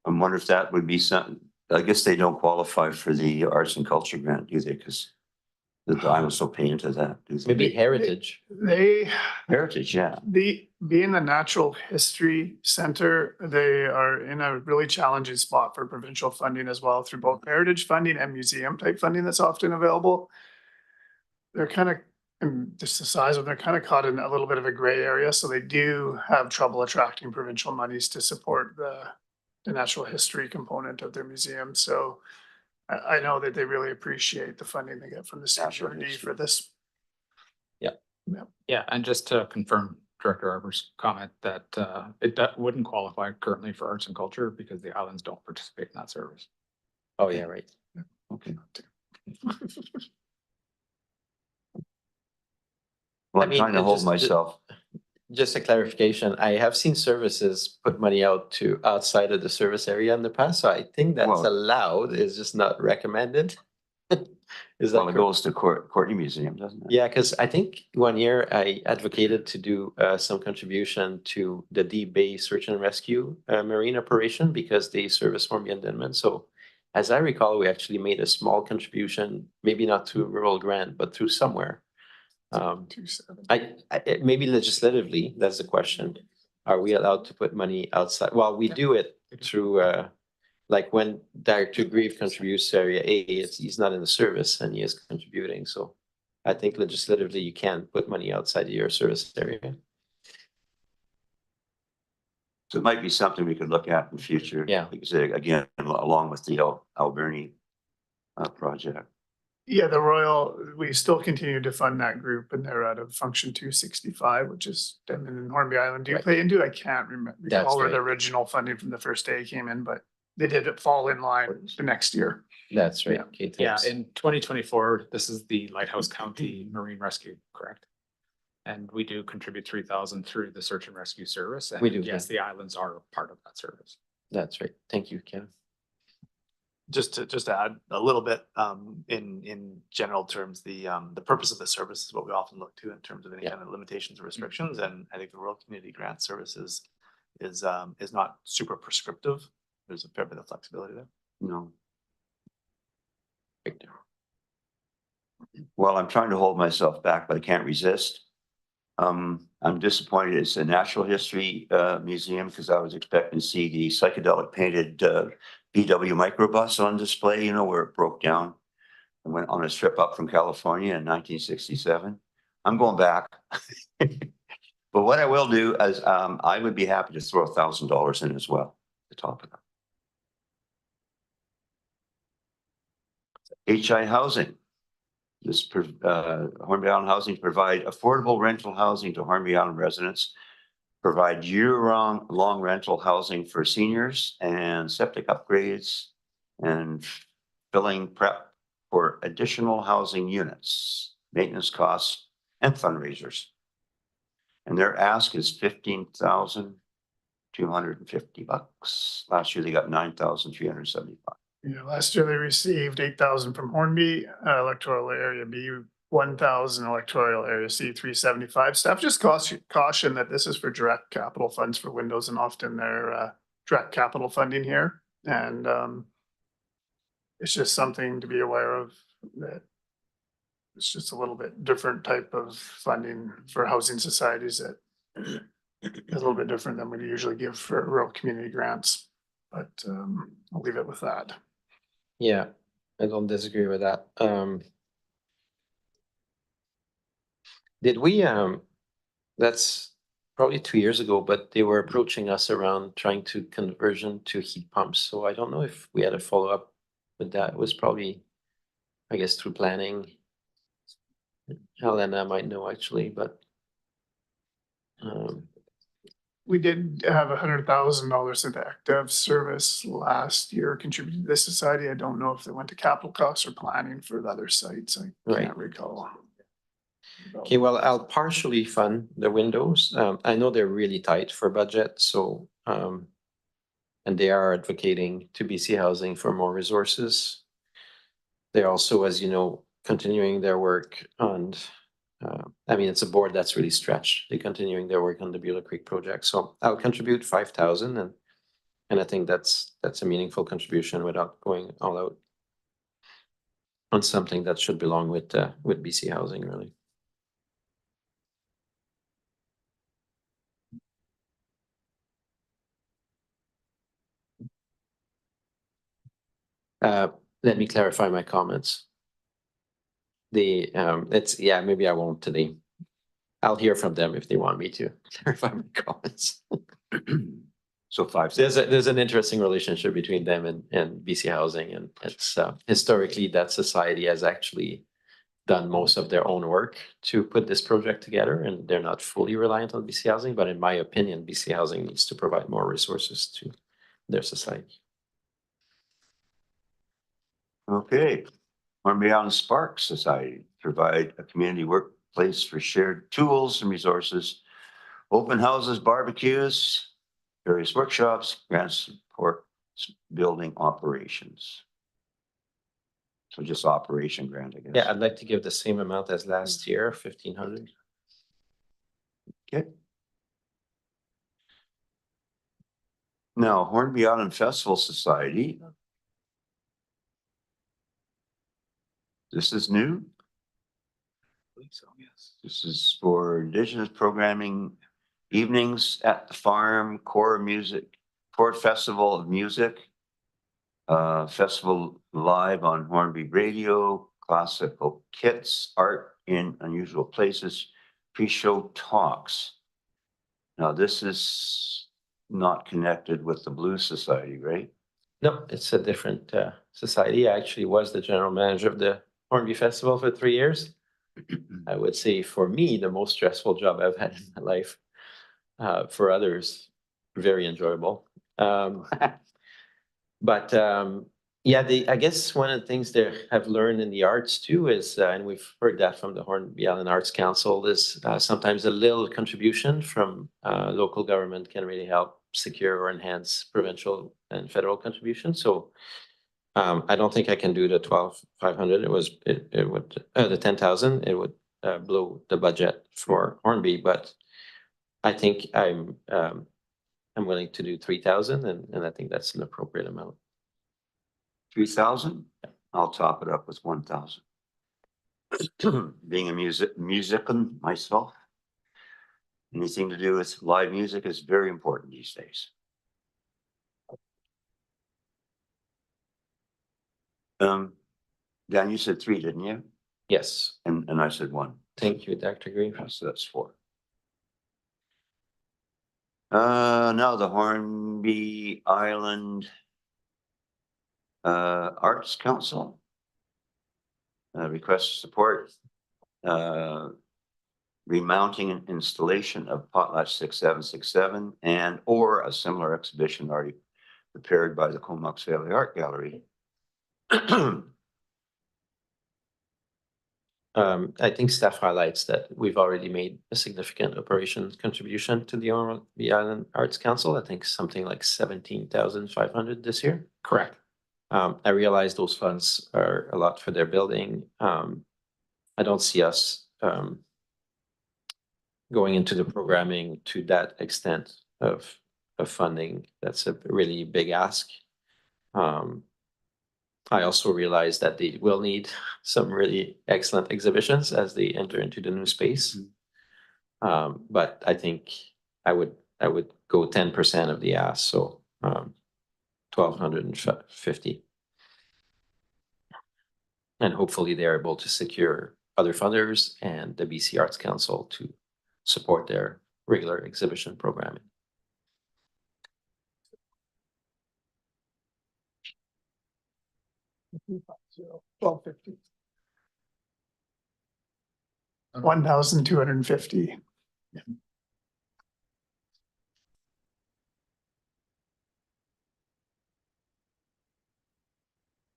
I wonder if that would be something. I guess they don't qualify for the arts and culture grant, do they? Because I was so paying to that. Do they? Maybe heritage. They Heritage, yeah. being the Natural History Center, they are in a really challenging spot for provincial funding as well through both heritage funding and museum type funding that's often available. They're kind of, and just the size of, they're kind of caught in a little bit of a gray area, so they do have trouble attracting provincial monies to support the natural history component of their museum. So I know that they really appreciate the funding they get from the CRD for this. Yeah, and just to confirm Director Arbor's comment that that wouldn't qualify currently for arts and culture because the islands don't participate in that service. Oh, yeah, right. Okay. Well, I'm I mean, trying to it hold just- myself. just a clarification, I have seen services put money out to outside of the service area in the past, so I think that's Well- allowed, it's just not recommended. Is that Well, it correct? goes to Courtney Museum, doesn't it? Yeah, because I think one year I advocated to do some contribution to the Deep Bay Search and Rescue Marine operation because they service Hornby and Denman. So as I recall, we actually made a small contribution, maybe not through rural grant, but through somewhere. 270. Maybe legislatively, that's the question. Are we allowed to put money outside? Well, we do it through like when Director Grieve contributes to Area A, he's not in the service and he is contributing. So I think legislatively you can put money outside of your service area. So it might be something we could look at in the future. Yeah. Because again, along with the Alberni project. Yeah, the Royal, we still continue to fund that group and they're out of Function 265, which is Denman and Hornby Island. Do you Right. pay into? I can't recall where the right. original funding from the first day came in, but they did it fall in line the next year. That's right. Yeah. Okay, Yeah, thanks. in 2024, this is the Lighthouse County Marine Rescue, correct? And we do contribute 3,000 through the search and rescue service. And We do, yes, the islands are part of that service. That's right. Thank you, Ken. Just to add a little bit, in general terms, the purpose of the service is what we often look to in terms of any Yeah. kind of limitations or restrictions. And I think the Rural Community Grant Services is not super prescriptive. There's a fair bit of flexibility there. No. Right. Well, I'm trying to hold myself back, but I can't resist. I'm disappointed it's a natural history museum because I was expecting to see the psychedelic painted VW microbus on display, you know, where it broke down. I went on a trip up from California in 1967. I'm going back. But what I will do is I would be happy to throw $1,000 in as well, to top it up. HI housing. This Hornby Island Housing provide affordable rental housing to Hornby Island residents, provide year-round long rental housing for seniors and septic upgrades and filling prep for additional housing units, maintenance costs and fundraisers. And their ask is $15,250. Last year they got $9,375. Yeah, last year they received 8,000 from Hornby, electoral area B, 1,000, electoral area C, 375. Staff just caution that this is for direct capital funds for windows and often they're direct capital funding here. And it's just something to be aware of, that it's just a little bit different type of funding for housing societies that is a little bit different than we usually give for rural community grants. But I'll leave it with that. Yeah, I don't disagree with that. Did we, that's probably 2 years ago, but they were approaching us around trying to conversion to heat pumps. So I don't know if we had a follow-up with that. It was probably, I guess, through planning. Helena might know actually, but We did have $100,000 of active service last year contributed to this society. I don't know if they went to capital costs or planning for the other sites. I Right. can't recall. okay, well, I'll partially fund the windows. I know they're really tight for budget, so and they are advocating to BC Housing for more resources. They're also, as you know, continuing their work on, I mean, it's a board that's really stretched. They're continuing their work on the Beulah Creek project. So I'll contribute 5,000 and I think that's a meaningful contribution without going all out on something that should belong with BC Housing, really. Let me clarify my comments. Yeah, maybe I won't today. I'll hear from them if they want me to clarify my comments. So 5. There's an interesting relationship between them and BC Housing, and it's historically that society has actually done most of their own work to put this project together, and they're not fully reliant on BC Housing. But in my opinion, BC Housing needs to provide more resources to their society. Okay. Hornby Island Spark Society provide a community workplace for shared tools and resources open houses, barbecues, various workshops, grants support building operations. So just operation grant, I guess. Yeah, I'd like to give the same amount as last year, 1,500. Okay. Now, Hornby Island Festival Society. This is new. So, yes. This is for Indigenous programming, evenings at the farm, core music, Port Festival of Music. Festival live on Hornby Radio, classical kits, art in unusual places, pre-show talks. Now, this is not connected with the Blues Society, right? No, it's a different society. I actually was the general manager of the Hornby Festival for 3 years. I would say for me, the most stressful job I've had in my life. For others, very enjoyable. But yeah, I guess one of the things they have learned in the arts too is, and we've heard that from the Hornby Island Arts Council, is sometimes a little contribution from local government can really help secure or enhance provincial and federal contributions. So I don't think I can do the 12,500. It would the 10,000. It would blow the budget for Hornby, but I think I'm willing to do 3,000, and I think that's an appropriate amount. 3,000? I'll top it up with 1,000. Being a musician myself, anything to do with live music is very important these days. Dan, you said 3, didn't you? Yes, And I said 1. thank you, Dr. Green. So that's 4. Now the Hornby Island Arts Council. Request support remounting and installation of Potlatch 6767 and or a similar exhibition already prepared by the Comox Valley Art Gallery. I think staff highlights that we've already made a significant operations contribution to the Hornby Island Arts Council. I think something like 17,500 this year. Correct. I realize those funds are a lot for their building. I don't see us going into the programming to that extent of funding. That's a really big ask. I also realize that they will need some really excellent exhibitions as they enter into the new space. But I think I would go 10% of the ask, so 1,250. And hopefully they're able to secure other funders and the BC Arts Council to support their regular exhibition programming. $1,250. 1,250.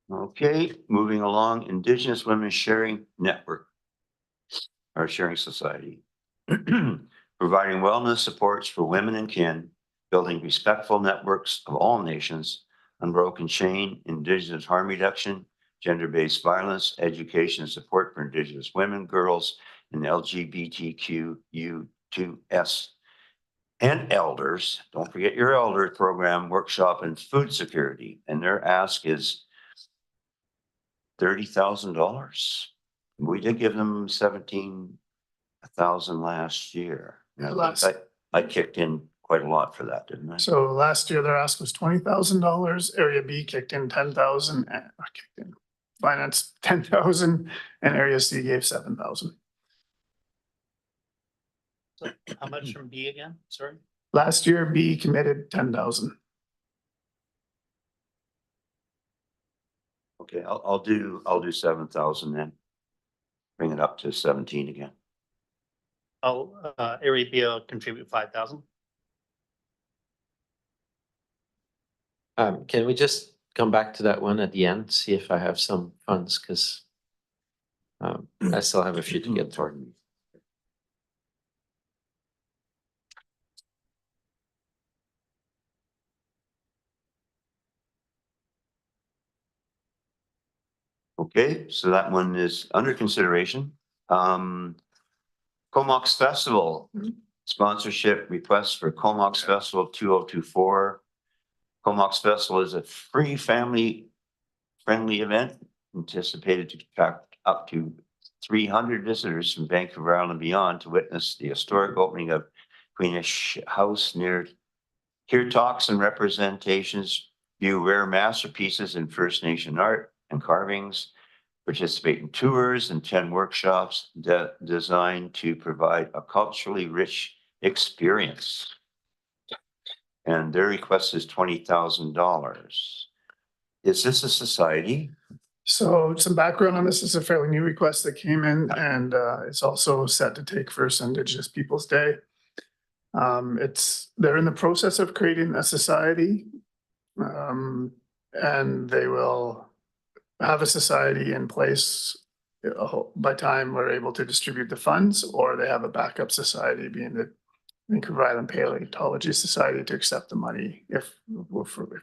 Okay, moving along, Indigenous Women Sharing Network, our sharing society. Providing wellness supports for women and kin, building respectful networks of all nations, unbroken chain, Indigenous harm reduction, gender-based violence, education and support for Indigenous women, girls, and LGBTQ2S and elders. Don't forget your elder program, workshop, and food security. And their ask is $30,000. We did give them 17,000 last year. I kicked in quite a lot for that, didn't I? So last year their ask was $20,000. Area B kicked in 10,000 and kicked in finance 10,000 and Area C gave 7,000. So how much from B again? Sorry. Last year B committed 10,000. Okay, I'll do 7,000 then. Bring it up to 17 again. Area B will contribute 5,000. Can we just come back to that one at the end, see if I have some funds, because I still have a few to get through. Okay, so that one is under consideration. Comox Festival, sponsorship request for Comox Festival 2024. Comox Festival is a free family-friendly event anticipated to attract up to 300 visitors from Vancouver Island and beyond to witness the historic opening of Queenish House near. Hear talks and representations, view rare masterpieces in First Nation art and carvings, participate in tours and 10 workshops designed to provide a culturally rich experience. And their request is $20,000. Is this a society? So some background on this is a fairly new request that came in, and it's also set to take first Indigenous Peoples Day. They're in the process of creating a society. And they will have a society in place by time we're able to distribute the funds, or they have a backup society being the Vancouver Island Paleontology Society to accept the money if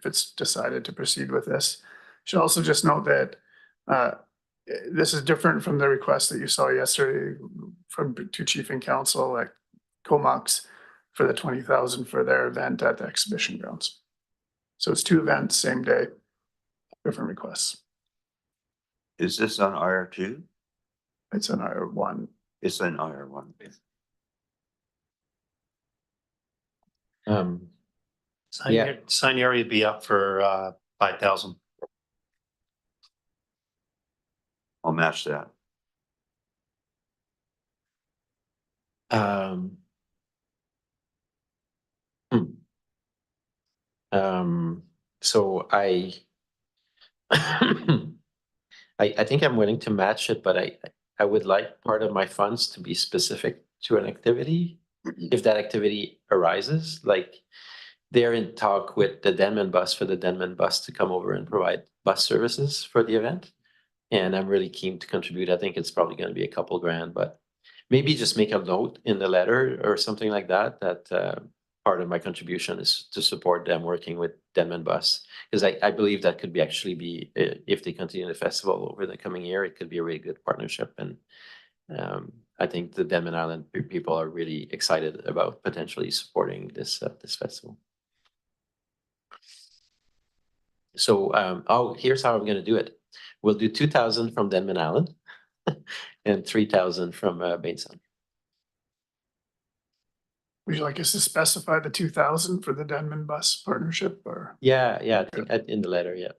it's decided to proceed with this. Should also just note that this is different from the request that you saw yesterday from to Chief and Council at Comox for the 20,000 for their event at the exhibition grounds. So it's two events, same day, different requests. Is this on IR2? It's an IR1. It's an IR1. Yeah. Sign area would be up for 5,000. I'll match that. Um, hmm. So I think I'm willing to match it, but I would like part of my funds to be specific to an activity. If that activity arises, like they're in talk with the Denman bus for the Denman bus to come over and provide bus services for the event. And I'm really keen to contribute. I think it's probably going to be a couple grand, but maybe just make a note in the letter or something like that, that part of my contribution is to support them working with Denman Bus. Because I believe that could be actually be, if they continue the festival over the coming year, it could be a really good partnership. And I think the Denman Island people are really excited about potentially supporting this festival. So here's how I'm going to do it. We'll do 2,000 from Denman Island and 3,000 from Bainstown. Would you like us to specify the 2,000 for the Denman bus partnership or? Yeah, I think in the letter, yeah.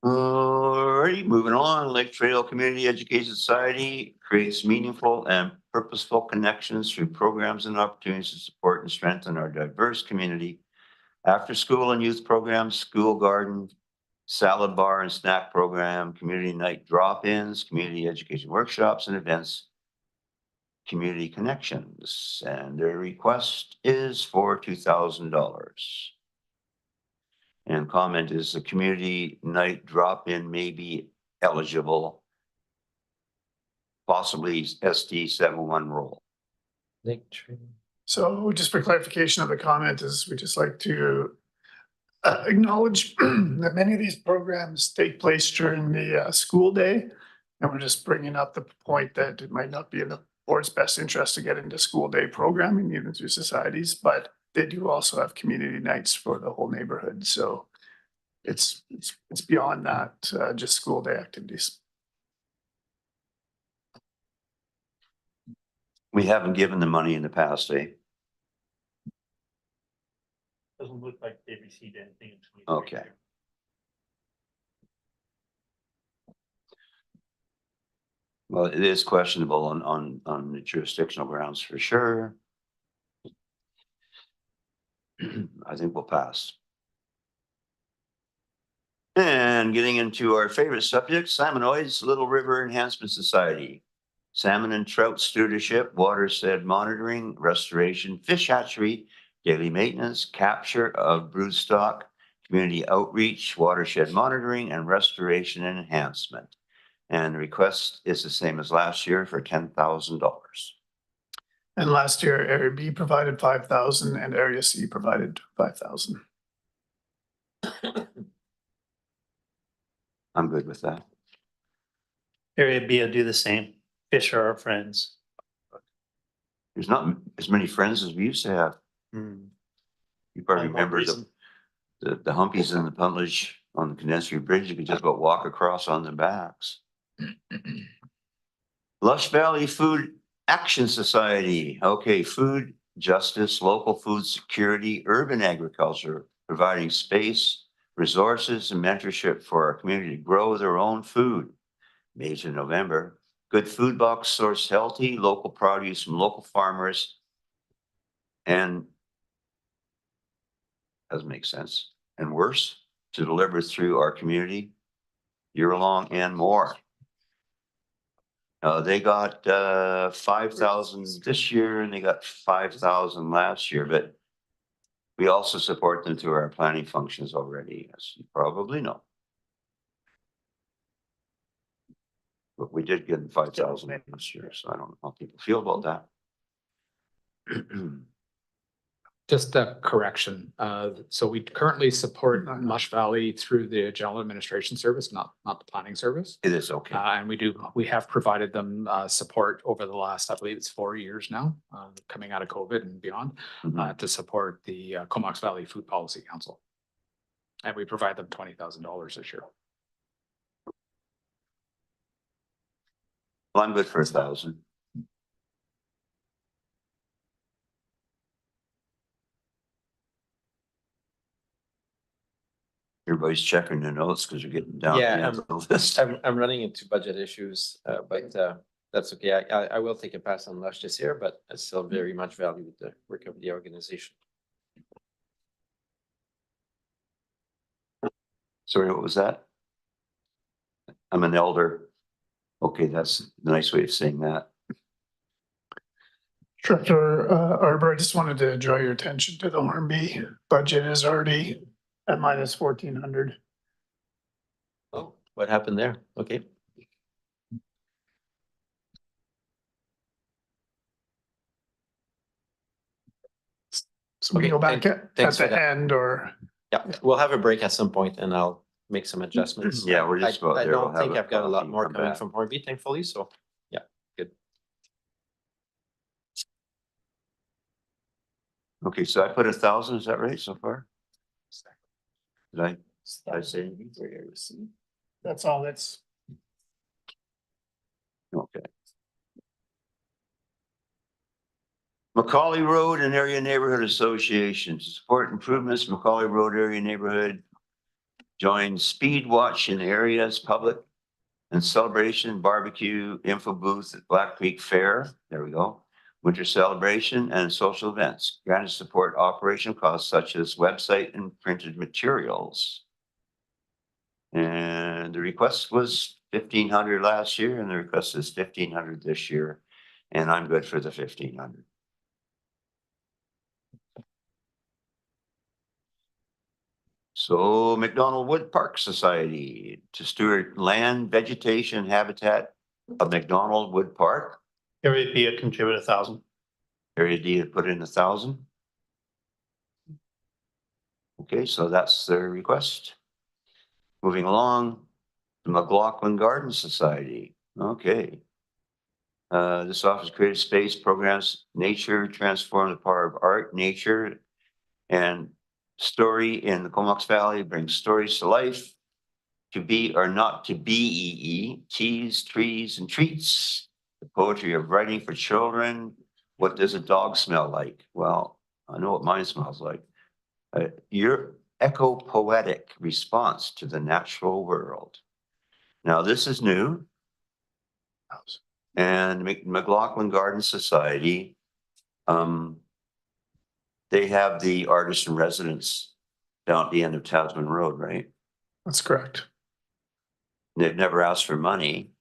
Alrighty, moving on. Lake Trail Community Education Society creates meaningful and purposeful connections through programs and opportunities to support and strengthen our diverse community. After school and youth programs, school garden, salad bar and snack program, community night drop-ins, community education workshops and events, community connections, and their request is for $2,000. And comment is the community night drop-in may be eligible, possibly SD71 role. Lake Trail. So just for clarification of the comment is we just like to acknowledge that many of these programs take place during the school day. And we're just bringing up the point that it might not be in the board's best interest to get into school day programming, even through societies, but they do also have community nights for the whole neighborhood. So it's beyond that, just school day activities. We haven't given the money in the past, eh? Doesn't look like they received anything in 2023. Okay. Well, it is questionable on the jurisdictional grounds for sure. I think we'll pass. And getting into our favorite subject, Salmonoids, Little River Enhancement Society. Salmon and trout stewardship, watershed monitoring, restoration, fish hatchery, daily maintenance, capture of broodstock, community outreach, watershed monitoring, and restoration and enhancement. And the request is the same as last year for $10,000. And last year, Area B provided 5,000 and Area C provided 5,000. I'm good with that. Area B will do the same. Fish are our friends. There's not as many friends as we used to have. You probably One more remember reason. the humpies and the puntledge on the Condensed Bridge. You could just about walk across on their backs. Lush Valley Food Action Society. Okay, food justice, local food security, urban agriculture, providing space, resources, and mentorship for our community to grow their own food. May to November. Good food box source healthy, local produce from local farmers. And doesn't make sense. And worse, to deliver through our community year-long and more. They got 5,000 this year and they got 5,000 last year, but we also support them through our planning functions already, as you probably know. But we did get 5,000 this year, so I don't know how people feel about that. Just a correction. So we currently support No. Lush Valley through the General Administration Service, not the Planning Service. It is okay. And we have provided them support over the last, I believe it's 4 years now, coming out of COVID and beyond, Mhm. to support the Comox Valley Food Policy Council. And we provide them $20,000 this year. Well, I'm good for 1,000. Everybody's checking their notes because you're getting down Yeah, to the end of the list. I'm running into budget issues, but that's okay. I will take a pass on Lush this year, but I still very much value the work of the organization. Sorry, what was that? I'm an elder. Okay, that's a nice way of saying that. Director Arbor, I just wanted to draw your attention to the Hornby budget is already at minus 1,400. Oh, what happened there? Okay. So we can go back at thanks for the that. end or. Yeah, we'll have a break at some point and I'll make some adjustments. Yeah, we're just about I there. We'll don't have think a I've got a lot coffee, more come coming back. from Hornby, thankfully, so yeah, good. Okay, so I put 1,000, is that right so far? Did I say? That's all that's. Okay. Macaulay Road and Area Neighborhood Association to support improvements, Macaulay Road Area Neighborhood. Join Speed Watch in areas, public and celebration, barbecue, info booth at Black Creek Fair. There we go. Winter celebration and social events. Granted support operational costs such as website and printed materials. And the request was 1,500 last year and the request is 1,500 this year. And I'm good for the 1,500. So McDonald Wood Park Society to steward land, vegetation, habitat of McDonald Wood Park. Area B will contribute 1,000. Area D to put in 1,000. Okay, so that's their request. Moving along, the McLaughlin Garden Society. Okay. This office created space programs, nature, transform the power of art, nature, and story in the Comox Valley brings stories to life. To be or not to be, teas, trees, and treats. The poetry of writing for children. What does a dog smell like? Well, I know what mine smells like. Your eco-poetic response to the natural world. Now, this is new. And McLaughlin Garden Society, they have the artist in residence down at the end of Tasman Road, right? That's correct. They've never asked for money.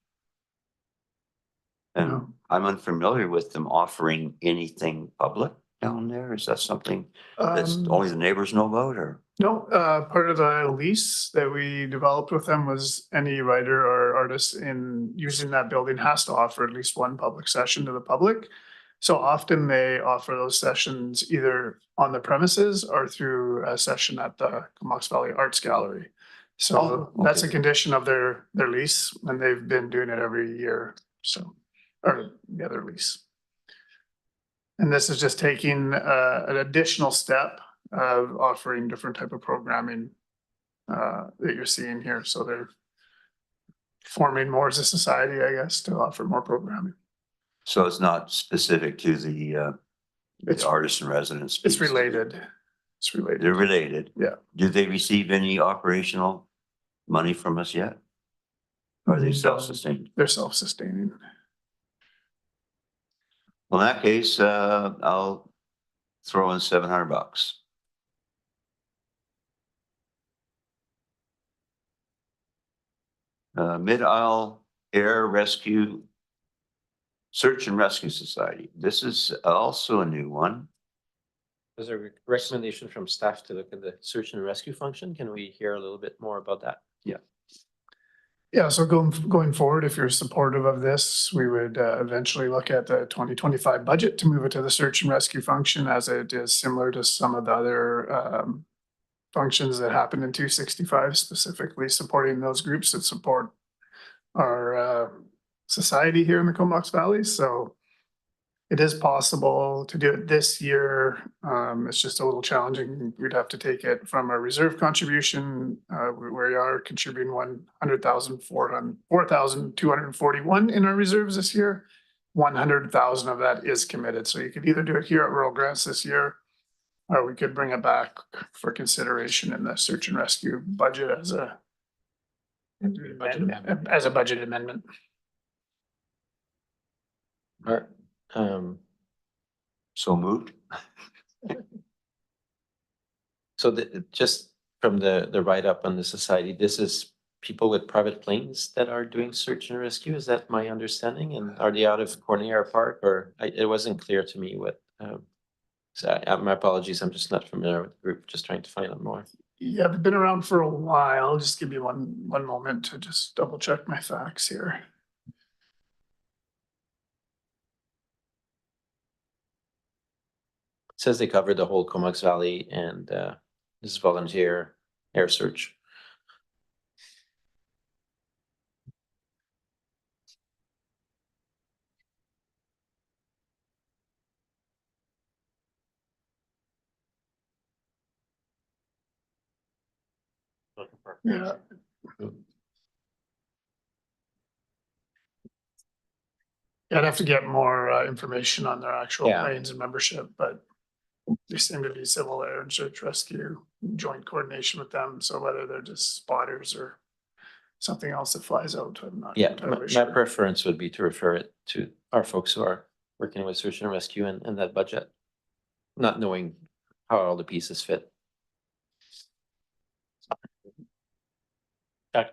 And No. I'm unfamiliar with them offering anything public down there. Is that something that's only the neighbors know about or? No, part of the lease that we developed with them was any writer or artist in using that building has to offer at least one public session to the public. So often they offer those sessions either on the premises or through a session at the Comox Valley Arts Gallery. So Oh, that's a okay. condition of their lease, and they've been doing it every year, so, or the other lease. And this is just taking an additional step of offering different type of programming that you're seeing here, so they're forming more as a society, I guess, to offer more programming. So it's not specific to the It's- artist in residence. It's piece. related. It's related. They're related. Yeah. Do they receive any operational money from us yet? Are they No. self-sustained? They're self-sustaining. Well, in that case, I'll throw in $700. Mid-Isle Air Rescue Search and Rescue Society. This is also a new one. There's a recommendation from staff to look at the search and rescue function. Can we hear a little bit more about that? Yeah, so going forward, if you're supportive of this, we would eventually look at the 2025 budget to move it to the search and rescue function, as it is similar to some of the other functions that happen in 265, specifically supporting those groups that support our society here in the Comox Valley. So it is possible to do it this year. It's just a little challenging. We'd have to take it from our reserve contribution, where we are contributing 4,241 in our reserves this year. 100,000 of that is committed. So you could either do it here at Rural Grants this year, or we could bring it back for consideration in the search and rescue budget as a budget amendment. Or, So moved. so just from the write-up on the society, this is people with private planes that are doing search and rescue. Is that my understanding? And are they out of Cornelia Park, or it wasn't clear to me what, so my apologies. I'm just not familiar with the group, just trying to find out more. Yeah, they've been around for a while. Just give me one moment to just double check my facts here. It says they cover the whole Comox Valley, and this is volunteer air search. Yeah. I'd have to get more information on their actual Yeah. planes and membership, but they seem to be civil air and search rescue, joint coordination with them. So whether they're just spotters or something else that flies out, I'm not Yeah, entirely my sure. preference would be to refer it to our folks who are working with search and rescue and that budget, not knowing how all the pieces fit. Okay.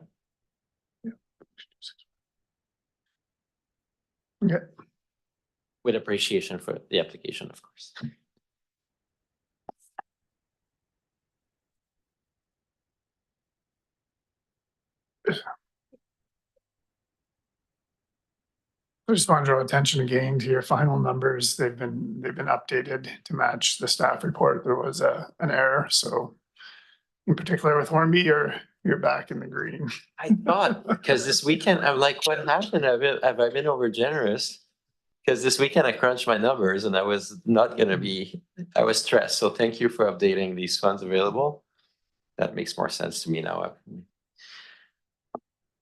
With appreciation for the application, of course. I just want to draw attention again to your final numbers. They've been updated to match the staff report. There was an error, so in particular with Hornby, you're back in the green. I thought, because this weekend, I'm like, what happened? Have I been over generous? Because this weekend I crunched my numbers and I was not gonna be, I was stressed. So thank you for updating these funds available. That makes more sense to me now.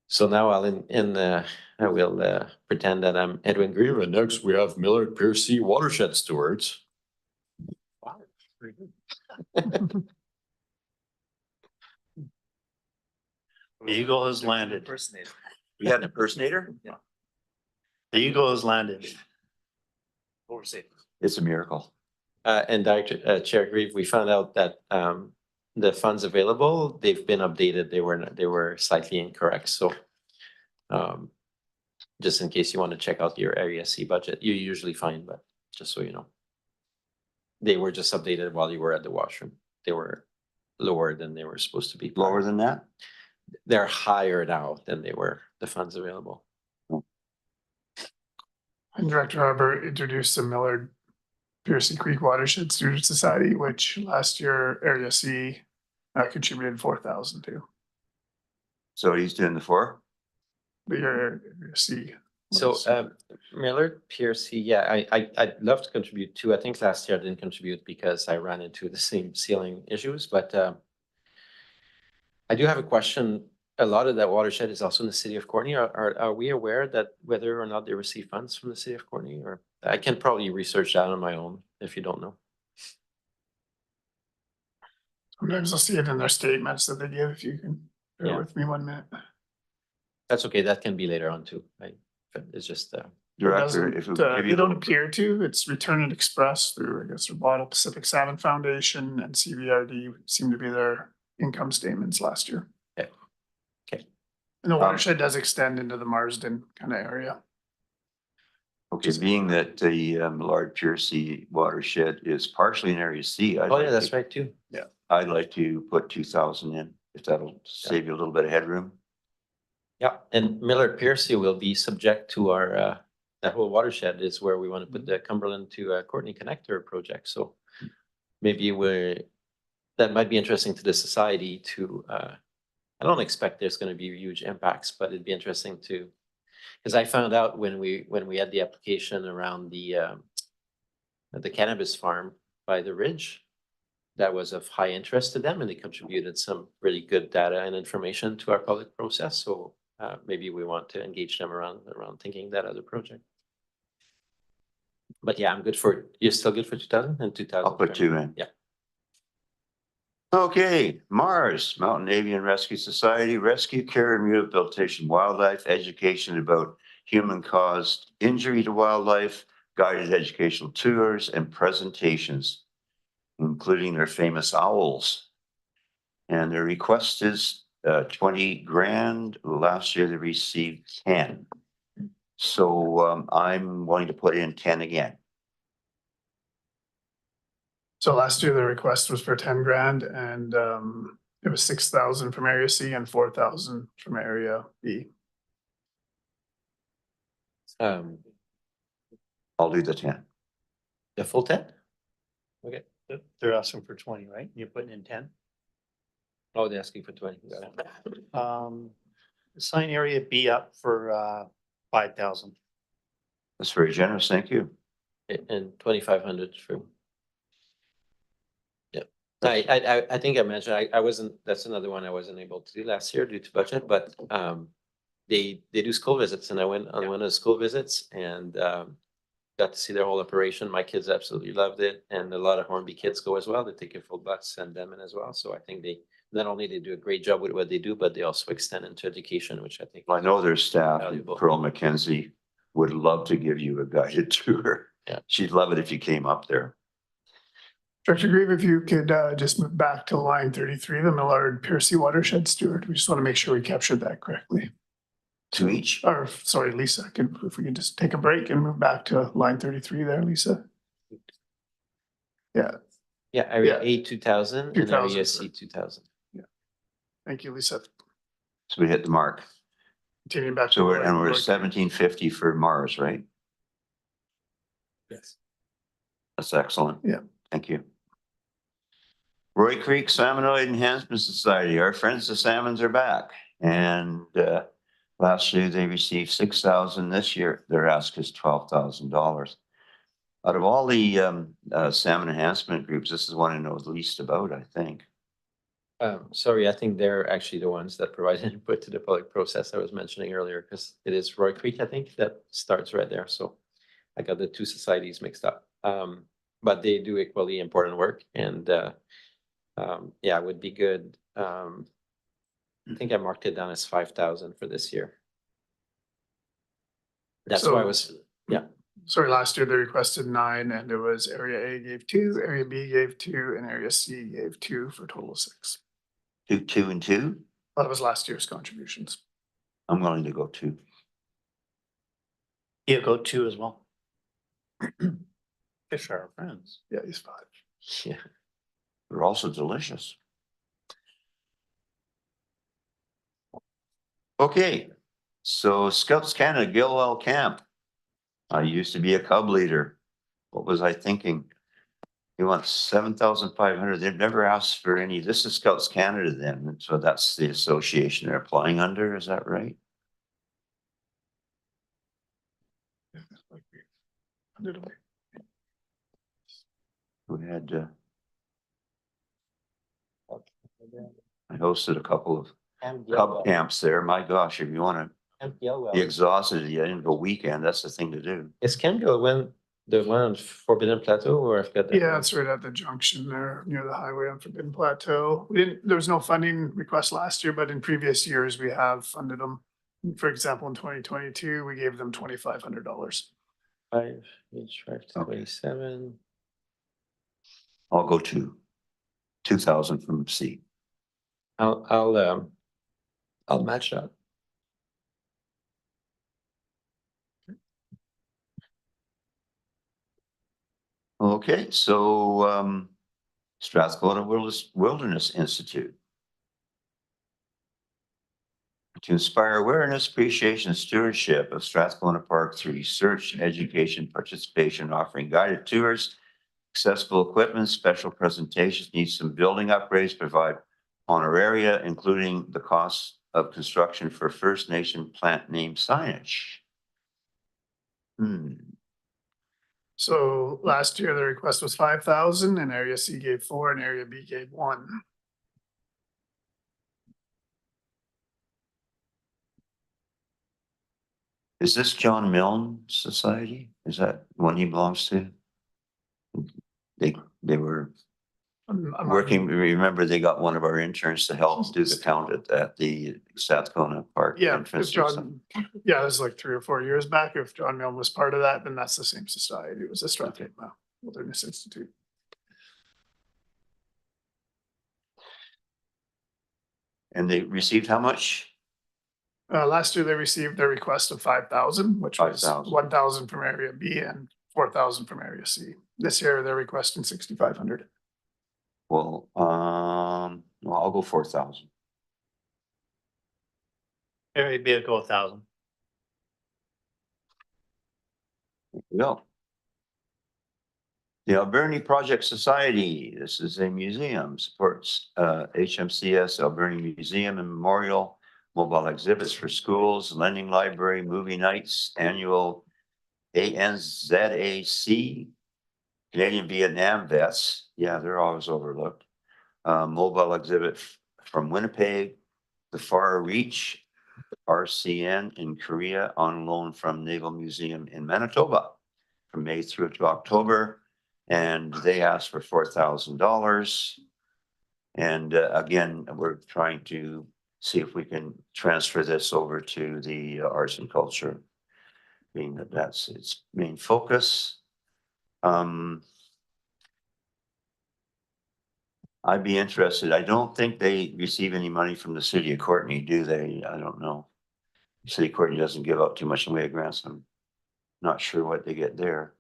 So now I will pretend that I'm Edwin Green. And next we have Millard Piercy Watershed Stewards. Wow, pretty good. The eagle has landed. You had an impersonator? The eagle has landed. It's a miracle. And Director, Chair Grieve, we found out that the funds available, they've been updated. They were slightly incorrect. So just in case you want to check out your Area C budget, you usually find, but just so you know. They were just updated while you were at the washroom. They were lower than they were supposed to be. Lower than that? They're higher now than they were, the funds available. And Director Harbour introduced the Millard Piercy Creek Watershed Student Society, which last year Area C contributed 4,000 to. So he's doing the 4? The Area C. So, was- Millard, Piercy, yeah, I'd love to contribute too. I think last year I didn't contribute because I ran into the same ceiling issues, but I do have a question. A lot of that watershed is also in the city of Courtney. Are we aware that whether or not they receive funds from the city of Courtney, or I can probably research that on my own if you don't know. Sometimes I'll see it in their statements that they give, if you can bear Yeah. with me 1 minute. That's okay. That can be later on too. It's just, It Director, doesn't, if it would give they you, don't appear to, it's Return and Express through, I guess, Bottle Pacific Salmon Foundation and CVRD seem to be their income statements last year. Okay. Okay. And the watershed does extend into the Marsden kind of area. okay, being that the Millard Piercy watershed is partially in Area C. oh yeah, that's right too. I'd like to put 2,000 in, if that'll save you a little bit of headroom. Yeah, and Millard Piercy will be subject to our, that whole watershed is where we want to put the Cumberland to Courtney Connector project. So maybe that might be interesting to the society to, I don't expect there's going to be huge impacts, but it'd be interesting to, because I found out when we had the application around the cannabis farm by the Ridge, that was of high interest to them, and they contributed some really good data and information to our public process. So maybe we want to engage them around thinking that other project. But yeah, I'm good for, you're still good for 2,000 and 2,000. I'll put 2 in. Yeah. Okay, Mars, Mountain Avian Rescue Society, rescue, care and rehabilitation, wildlife, education about human-caused injury to wildlife, guided educational tours and presentations, including their famous owls. And their request is 20 grand. Last year they received 10. So I'm willing to put in 10 again. So last year the request was for 10 grand and it was 6,000 from Area C and 4,000 from Area B. Um, I'll do the 10. the full 10? Okay. They're asking for 20, right? You're putting in 10. Oh, they're asking for 20. Got it. Sign area B up for 5,000. That's very generous. Thank you. And 2,500 for. Yeah, I think I mentioned, I wasn't, that's another one I wasn't able to do last year due to budget, but they do school visits, and I went on one of the school visits and got to see their whole operation. My kids absolutely loved it, and a lot of Hornby kids go as well. They take a full bus, send them in as well. So I think they not only they do a great job with what they do, but they also extend into education, which I think. I know their staff, Valuable. Pearl McKenzie, would love to give you a guided tour. Yeah. She'd love it if you came up there. Director Grieve, if you could just move back to line 33, the Millard Piercy Watershed Steward. We just want to make sure we captured that correctly. To each? Or sorry, Lisa, if we could just take a break and move back to line 33 there, Lisa. Yeah, Yeah, area Yeah. A 2,000 and 2,000 area for- C 2,000. thank you, Lisa. So we hit the mark. Continuing back. So to we're, and we're line- 1750 for Mars, right? Yes. That's excellent. Yeah. Thank you. Roy Creek Salmonoid Enhancement Society, our friends the salmons are back. And last year they received 6,000. This year their ask is $12,000. Out of all the salmon enhancement groups, this is one I know the least about, I think. Sorry, I think they're actually the ones that provided input to the public process I was mentioning earlier, because it is Roy Creek, I think, that starts right there. So I got the two societies mixed up. But they do equally important work, and yeah, it would be good. I think I marked it down as 5,000 for this year. That's why I was, yeah. Sorry, last year they requested 9 and it was area A gave 2, area B gave 2 and area C gave 2 for a total of 6. 2 and 2. That was last year's contributions. I'm willing to go 2. You go 2 as well. Fish are our friends. Yeah, he's 5. Yeah. They're also delicious. Okay, so Scouts Canada Gilwell Camp. I used to be a cub leader. What was I thinking? You want 7,500. They've never asked for any. This is Scouts Canada then. So that's the association they're applying under. Is that right? We had, I hosted a couple of cub camps there. My gosh, if you want to be exhausted at the end of a weekend, that's the thing to do. Is Campbell when the one on Forbidden Plateau, or I forgot that? Yeah, one? it's right at the junction there near the highway on Forbidden Plateau. There was no funding request last year, but in previous years we have funded them. For example, in 2022, we gave them $2,500. 5, each 5 to 27. I'll go 2,000 from C. I'll match that. Okay, so Strathcona Wilderness Institute. To inspire awareness, appreciation, and stewardship of Strathcona Park through research, education, participation, offering guided tours, accessible equipment, special presentations, needs some building upgrades, provide honoraria, including the cost of construction for First Nation plant name signage. So last year the request was 5,000 and Area C gave 4 and Area B gave 1. Is this John Milne Society? Is that one he belongs to? They were working, remember they got one of our interns to help do the count at the Strathcona Park Yeah, entrance. if John, yeah, it was like 3 or 4 years back. If John Milne was part of that, then that's the same society. It was a Strathcona Wilderness Institute. And they received how much? Last year they received their request of 5,000, which was 5,000. 1,000 from Area B and 4,000 from Area C. This year they're requesting 6,500. Well, I'll go 4,000. Area B will go 1,000. No. The Alberni Project Society, this is a museum, supports HMCS Alberni Museum and Memorial, mobile exhibits for schools, lending library, movie nights, annual ANZAC, Canadian Vietnam vets. Yeah, they're always overlooked. Mobile exhibit from Winnipeg, the Far Reach, RCN in Korea, on loan from Naval Museum in Manitoba from May through to October. And they asked for $4,000. And again, we're trying to see if we can transfer this over to the arts and culture, being that that's its main focus. I'd be interested. I don't think they receive any money from the city of Courtenay, do they? I don't know. City of Courtenay doesn't give out too much in way of grants. I'm not sure what they get there.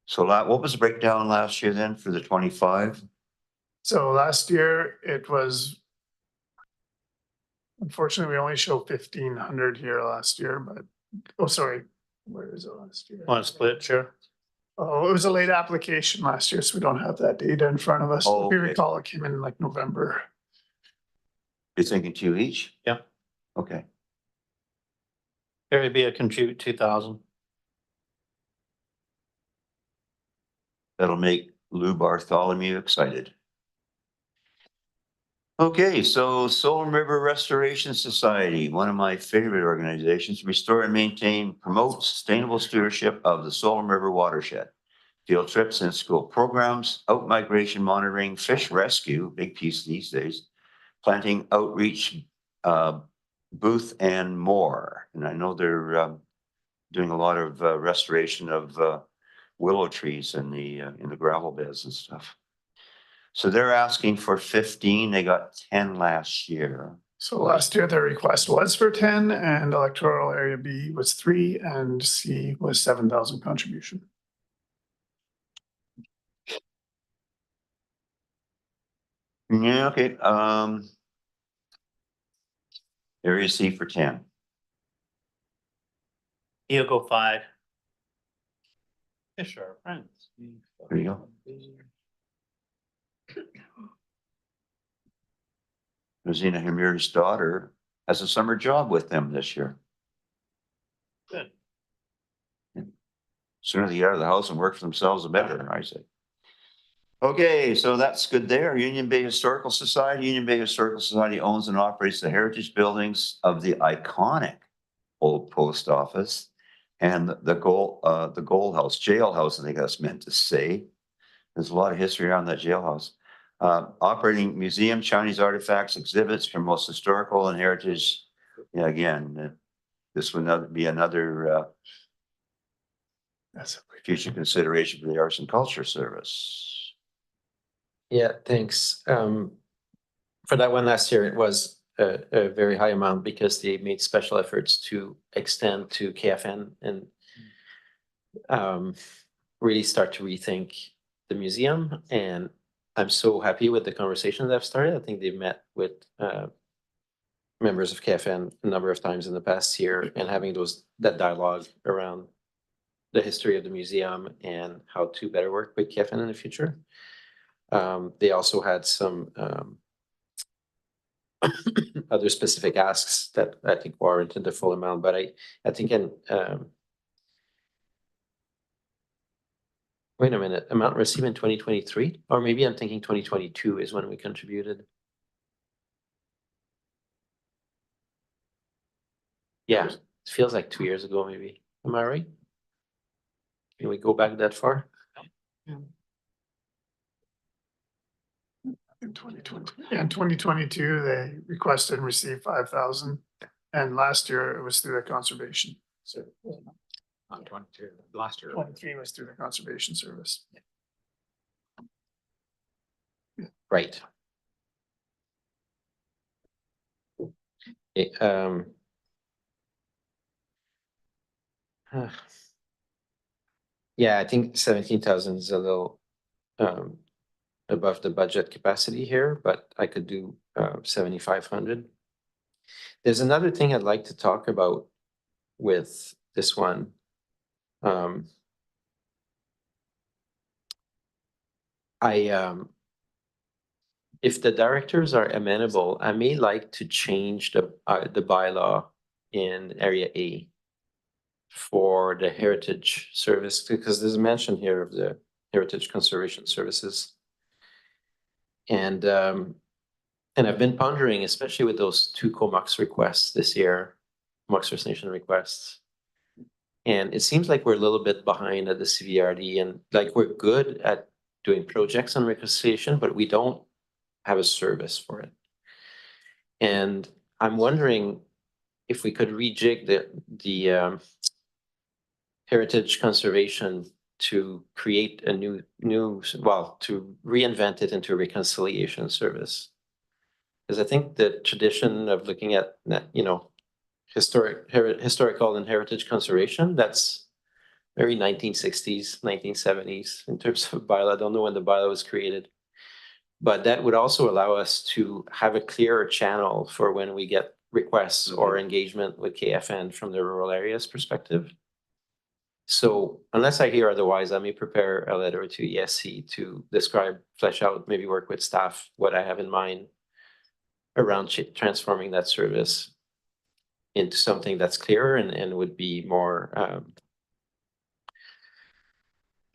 So what was the breakdown last year then for the 25? So last year it was, unfortunately, we only show 1,500 here last year, but, oh, sorry, where is it last year? Want to split, sure? Oh, it was a late application last year, so we don't have that data in front of us. Oh, If you okay. recall, it came in like November. You're thinking 2 each? Yeah. Okay. Area B will contribute 2,000. That'll make Lou Bartholomew excited. Okay, so Soul River Restoration Society, one of my favorite organizations, restore and maintain, promote sustainable stewardship of the Soul River watershed. Field trips and school programs, out migration monitoring, fish rescue, big piece these days, planting outreach booth and more. And I know they're doing a lot of restoration of willow trees in the gravel beds and stuff. So they're asking for 15. They got 10 last year. So last year their request was for 10 and electoral area B was 3 and C was 7,000 contribution. Yeah, okay. Area C for 10. He'll go 5. Fish are our friends. There you go. Rosina Hamir's daughter has a summer job with them this year. Good. Sooner they get out of the house and work for themselves, the better, I say. Okay, so that's good there. Union Bay Historical Society. Union Bay Historical Society owns and operates the heritage buildings of the iconic old post office and the Gold House, jailhouse, I think that's meant to say. There's a lot of history around that jailhouse. Operating museum, Chinese artifacts, exhibits, promotes historical and heritage. Yeah, again, this would be another That's future consideration for the Arts and Culture Service. Yeah, thanks. For that one last year, it was a very high amount because they made special efforts to extend to KFN and really start to rethink the museum. And I'm so happy with the conversations that have started. I think they've met with members of KFN a number of times in the past year and having that dialogue around the history of the museum and how to better work with KFN in the future. They also had some other specific asks that I think warranted the full amount, but I think wait a minute, amount received in 2023, or maybe I'm thinking 2022 is when we contributed. Yeah, it feels like 2 years ago, maybe. Am I right? Can we go back that far? in 2020. In 2022, they requested and received 5,000. And last year it was through the conservation. So On 22, last year. 23 was through the conservation service. Right. Yeah, I think 17,000 is a little above the budget capacity here, but I could do 7,500. There's another thing I'd like to talk about with this one. If the directors are amenable, I may like to change the bylaw in Area A for the heritage service, because there's a mention here of the heritage conservation services. And I've been pondering, especially with those 2 Comox requests this year, Comox First Nation requests. And it seems like we're a little bit behind at the CVRD, and like we're good at doing projects on reconciliation, but we don't have a service for it. And I'm wondering if we could rejig the heritage conservation to create a new, to reinvent it into a reconciliation service. Because I think the tradition of looking at, historical and heritage conservation, that's very 1960s, 1970s in terms of bylaw. I don't know when the bylaw was created. But that would also allow us to have a clearer channel for when we get requests or engagement with KFN from the rural areas perspective. So unless I hear otherwise, I may prepare a letter to ESC to describe, flesh out, maybe work with staff, what I have in mind around transforming that service into something that's clearer and would be more,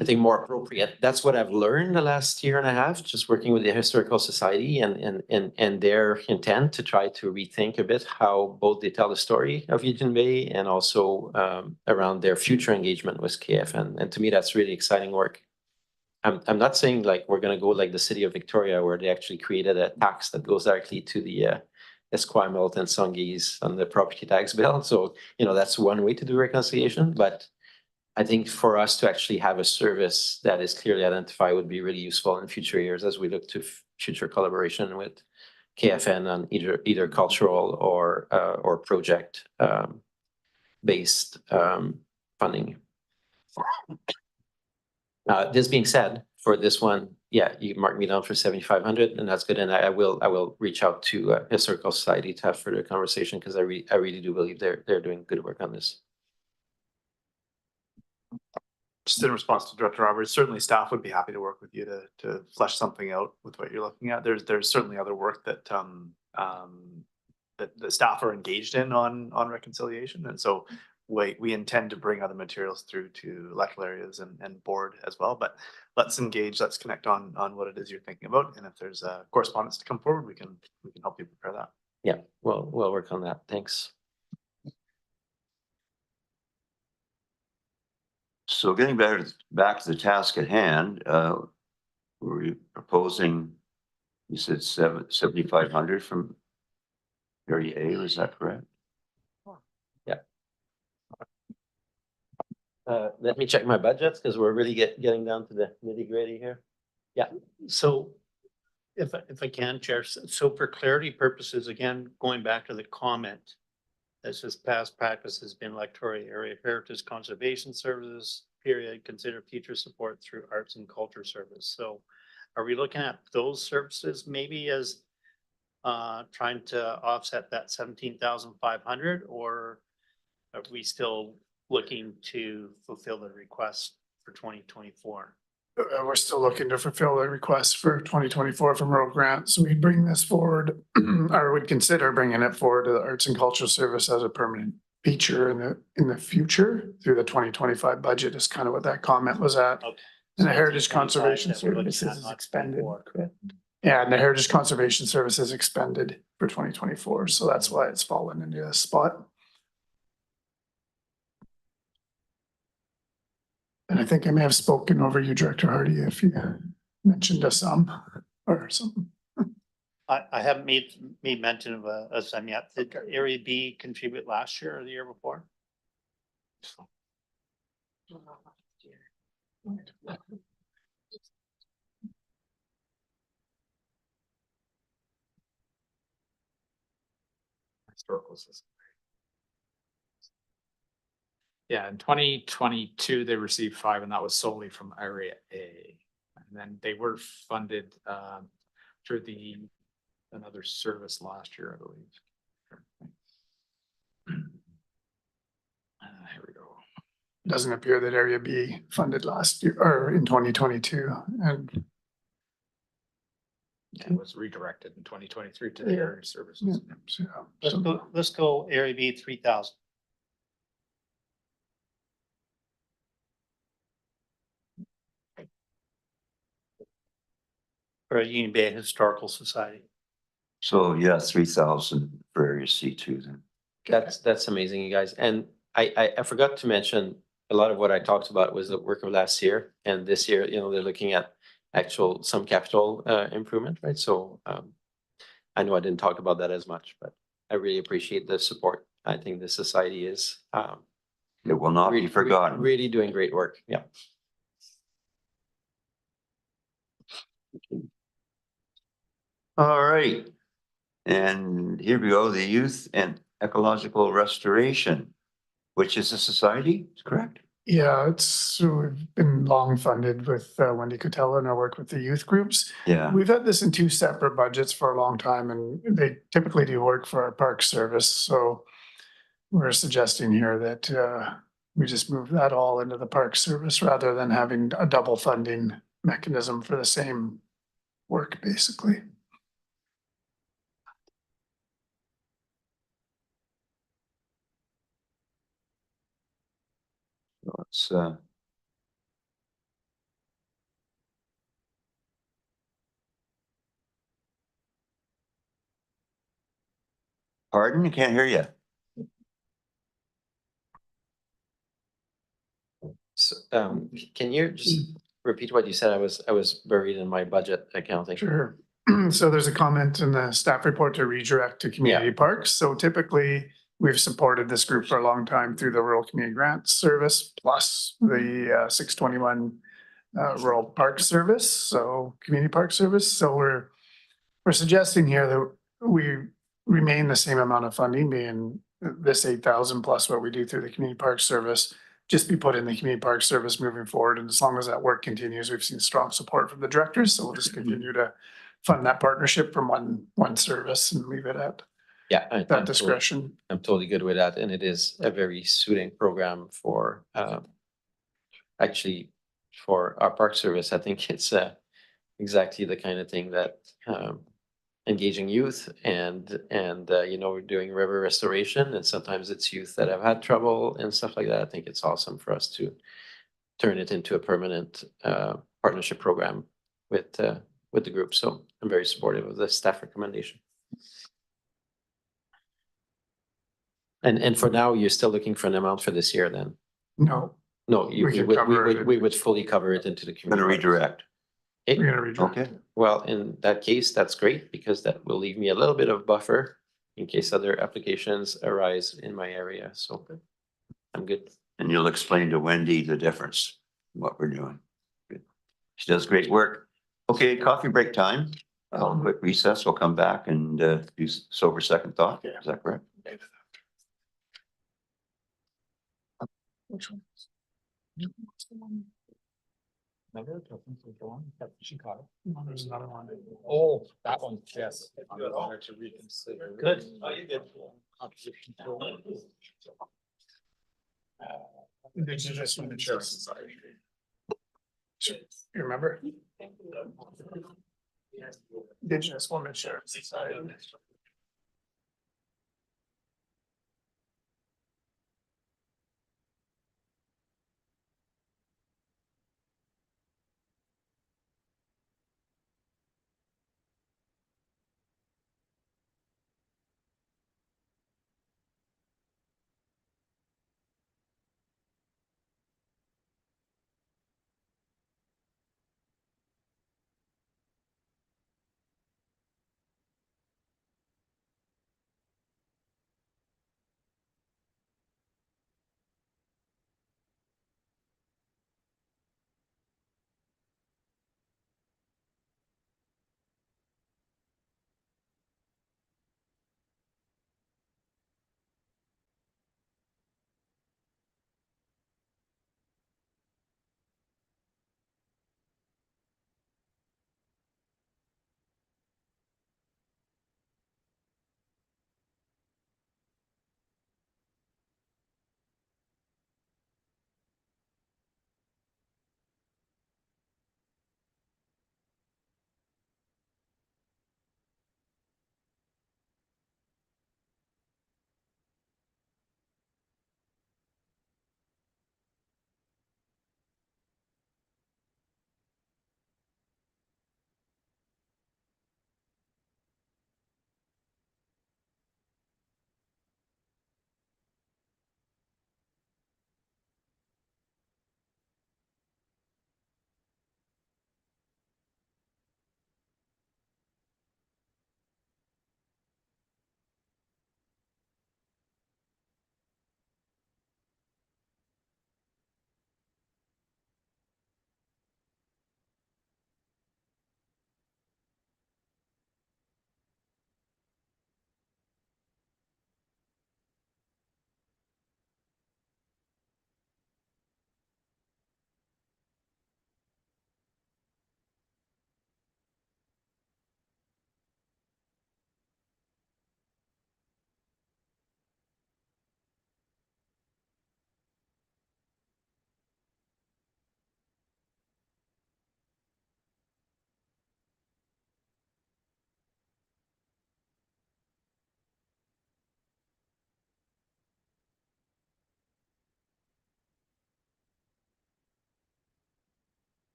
I think, more appropriate. That's what I've learned the last year and a half, just working with the Historical Society and their intent to try to rethink a bit how both they tell the story of Union Bay and also around their future engagement with KFN. And to me, that's really exciting work. I'm not saying like we're going to go like the city of Victoria, where they actually created a tax that goes directly to the Esquimalt and Songhees on the property tax bill. So, that's one way to do reconciliation. But I think for us to actually have a service that is clearly identified would be really useful in future years as we look to future collaboration with KFN on either cultural or project based funding. This being said, for this one, yeah, you mark me down for 7,500, and that's good. And I will reach out to Historical Society to have further conversation, because I really do believe they're doing good work on this. just in response to Director Roberts, certainly staff would be happy to work with you to flesh something out with what you're looking at. There's certainly other work that that the staff are engaged in on reconciliation, and so we intend to bring other materials through to electoral areas and board as well. But let's engage, let's connect on what it is you're thinking about, and if there's a correspondence to come forward, we can help you prepare that. Yeah, we'll work on that. Thanks. So getting back to the task at hand, were you proposing, you said 7,500 from area A, was that correct? Let me check my budgets because we're really getting down to the nitty gritty here. So if I can, Chair, so for clarity purposes, again, going back to the comment that says past practice has been electoral area heritage conservation services, period, consider future support through arts and culture service. So are we looking at those services maybe as trying to offset that 17,500, or are we still looking to fulfill the request for 2024? We're still looking to fulfill the request for 2024 from rural grants. We'd bring this forward or would consider bringing it forward to the Arts and Culture Service as a permanent feature in the future through the 2025 budget is kind of what that comment was at. Okay. And the So Heritage 25 Conservation that we're looking Services at, is not expended. 24. Correct. Yeah, and the Heritage Conservation Service is expended for 2024, so that's why it's fallen into this spot. And I think I may have spoken over you, Director Hardy, if you mentioned a sum or something. I haven't made mention of a sum yet. Did Area B contribute last year or the year before? Historical system. Yeah, in 2022, they received 5, and that was solely from area A. And then they were funded through another service last year, I believe. Here we go. Doesn't appear that Area B funded last year or in 2022 and It was redirected in 2023 to the Yeah. area services. Let's go Area B 3,000. For a Union Bay Historical Society. So yeah, 3,000 for area C2 then. That's amazing, you guys. And I forgot to mention a lot of what I talked about was the work of last year, and this year, you know, they're looking at some capital improvement, right? So I know I didn't talk about that as much, but I really appreciate the support. I think the society is It will not be forgotten. really doing great work. Yeah. All right. And here we go, the Youth and Ecological Restoration, which is a society, correct? yeah, we've been long funded with Wendy Cotella and our work with the youth groups. Yeah. We've had this in 2 separate budgets for a long time, and they typically do work for our park service. So we're suggesting here that we just move that all into the park service rather than having a double funding mechanism for the same work, basically. It's pardon, I can't hear you. So, can you just repeat what you said? I was buried in my budget accounting. Sure. So there's a comment in the staff report to redirect to community parks. So typically, we've supported this group for a long time through the Rural Community Grants Service plus the 621 Rural Park Service, so Community Park Service. So we're suggesting here that we remain the same amount of funding, being this 8,000 plus what we do through the Community Park Service, just be put in the Community Park Service moving forward. And as long as that work continues, we've seen strong support from the directors, so we'll just continue to fund that partnership from one service and leave it at that discretion. I'm totally good with that, and it is a very suiting program for actually, for our park service, I think it's exactly the kind of thing that engaging youth and you know, we're doing river restoration, and sometimes it's youth that have had trouble and stuff like that. I think it's awesome for us to turn it into a permanent partnership program with the group. So I'm very supportive of the staff recommendation. And for now, you're still looking for an amount for this year then? No, No, We can cover it. we would fully cover it into the Gonna community. redirect. Okay, we're gonna redirect. Okay. well, in that case, that's great because that will leave me a little bit of buffer in case other applications arise in my area. So I'm good. And you'll explain to Wendy the difference, what we're doing. Good. She does great work. Okay, coffee break time. A quick recess. We'll come back and do sober second thought. Is that correct? Which one? Remember? She caught it. There's another one. Oh, that one, yes. I wanted to reconsider. Good. Oh, you did. Opposition to- Indigenous Women's Society. You remember? Indigenous Women's Sheriff Society.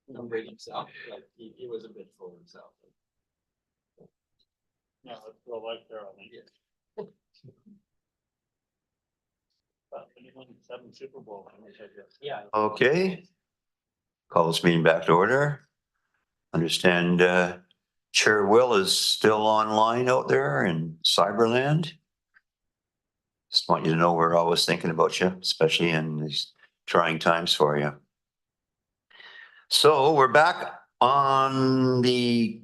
numbering himself, like he was a bit full himself. Yeah, let's go like there, I think. But when you win 7 Super Bowl, I guess. Yeah. Okay. Call this meeting back to order. Understand Chair Will is still online out there in Cyberland. Just want you to know we're always thinking about you, especially in these trying times for you. So we're back on the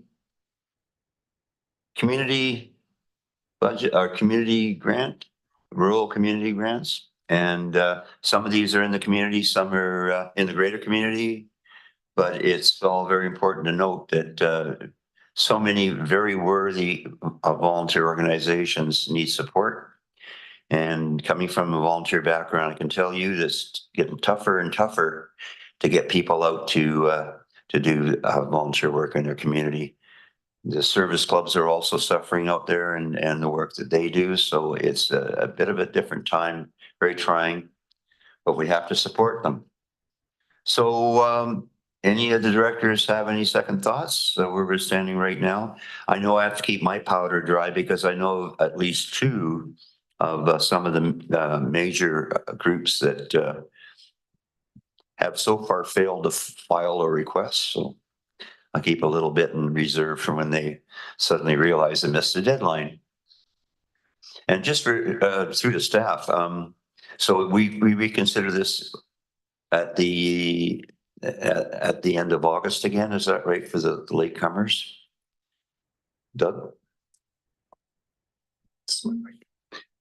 community budget, our community grant, rural community grants. And some of these are in the community, some are in the greater community. But it's all very important to note that so many very worthy volunteer organizations need support. And coming from a volunteer background, I can tell you this getting tougher and tougher to get people out to do volunteer work in their community. The service clubs are also suffering out there and the work that they do. So it's a bit of a different time, very trying, but we have to support them. So any of the directors have any second thoughts where we're standing right now? I know I have to keep my powder dry because I know at least two of some of the major groups that have so far failed to file a request. So I'll keep a little bit in reserve for when they suddenly realize they missed the deadline. And just for through the staff, so we reconsider this at the end of August again, is that right, for the latecomers? Doug?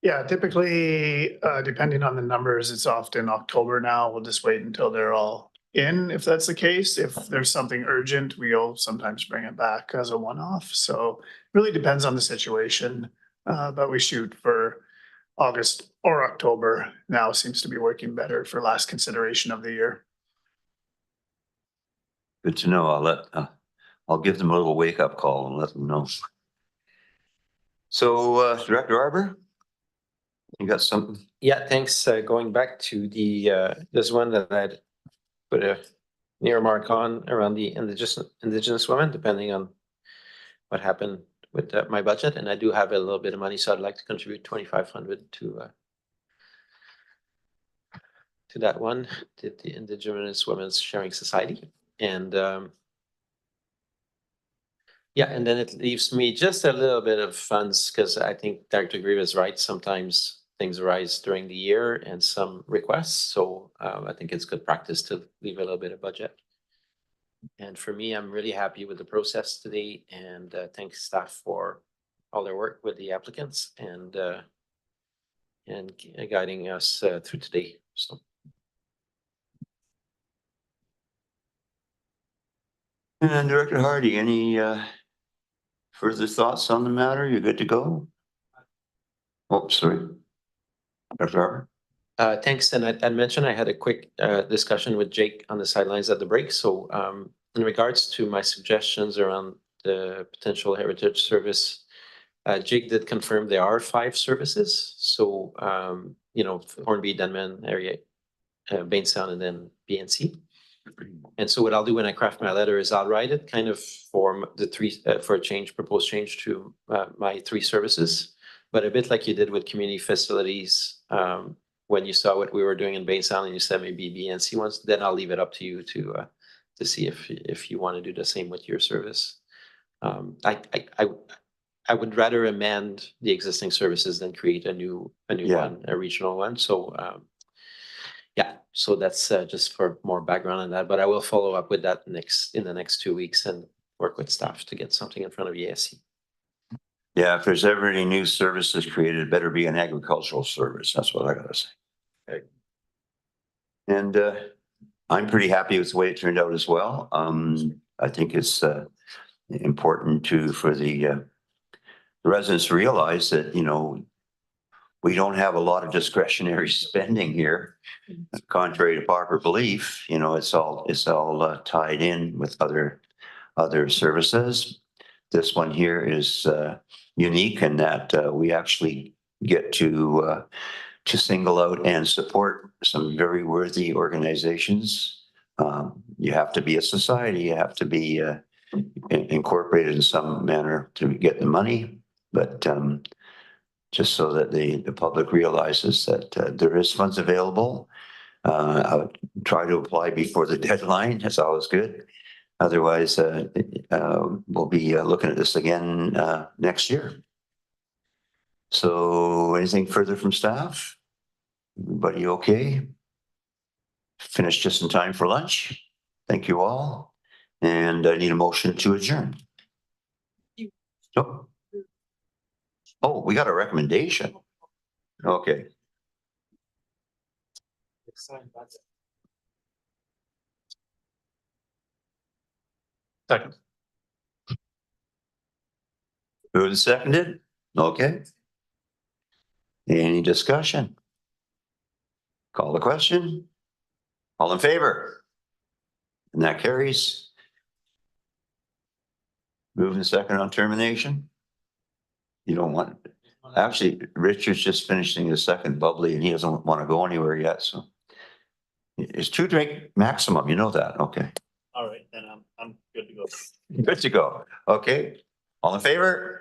Yeah, typically, depending on the numbers, it's often October now. We'll just wait until they're all in, if that's the case. If there's something urgent, we'll sometimes bring it back as a one-off. So really depends on the situation. But we shoot for August or October now seems to be working better for last consideration of the year. Good to know. I'll give them a little wake-up call and let them know. So Director Arbor, you got something? Yeah, thanks. Going back to the this one that I'd put a near mark on around the indigenous women, depending on what happened with my budget, and I do have a little bit of money, so I'd like to contribute 2,500 to that one, to the Indigenous Women's Sharing Society, and yeah, and then it leaves me just a little bit of funds because I think Dr. Grieve is right. Sometimes things arise during the year and some requests. So I think it's good practice to leave a little bit of budget. And for me, I'm really happy with the process today, and thanks staff for all their work with the applicants and guiding us through today. So. And Director Hardy, any further thoughts on the matter? You're good to go? Oh, sorry. Director Arbor? Thanks. And I mentioned I had a quick discussion with Jake on the sidelines at the break. So in regards to my suggestions around the potential heritage service, Jake did confirm there are 5 services. So, you know, Hornby, Denman area, Bainstown, and then BNC. And so what I'll do when I craft my letter is I'll write it kind of for the 3 for a change, proposed change to my 3 services, but a bit like you did with community facilities. When you saw what we were doing in Bainstown and you said maybe BNC ones, then I'll leave it up to you to see if you want to do the same with your service. I would rather amend the existing services than create a new one, a regional one. So yeah, so that's just for more background on that, but I will follow up with that in the next 2 weeks and work with staff to get something in front of ESC. Yeah, if there's ever any new services created, it better be an agricultural service. That's what I gotta say. Okay. And I'm pretty happy with the way it turned out as well. I think it's important for the residents to realize that, you know, we don't have a lot of discretionary spending here, contrary to popular belief. You know, it's all tied in with other services. This one here is unique in that we actually get to single out and support some very worthy organizations You have to be a society, you have to be incorporated in some manner to get the money, but just so that the public realizes that there is funds available. I would try to apply before the deadline. That's always good. Otherwise, we'll be looking at this again next year. So anything further from staff? Everybody okay? Finished just in time for lunch. Thank you all. And I need a motion to adjourn. Oh, oh, we got a recommendation. Okay. Second. Moved and seconded? Okay. Any discussion? Call the question. All in favor? And that carries. Moving and second on termination? You don't want, actually, Richard's just finishing his second bubbly and he doesn't want to go anywhere yet, so. It's 2 drink maximum, you know that, okay. All right, then I'm good to go. Good to go. Okay. All in favor?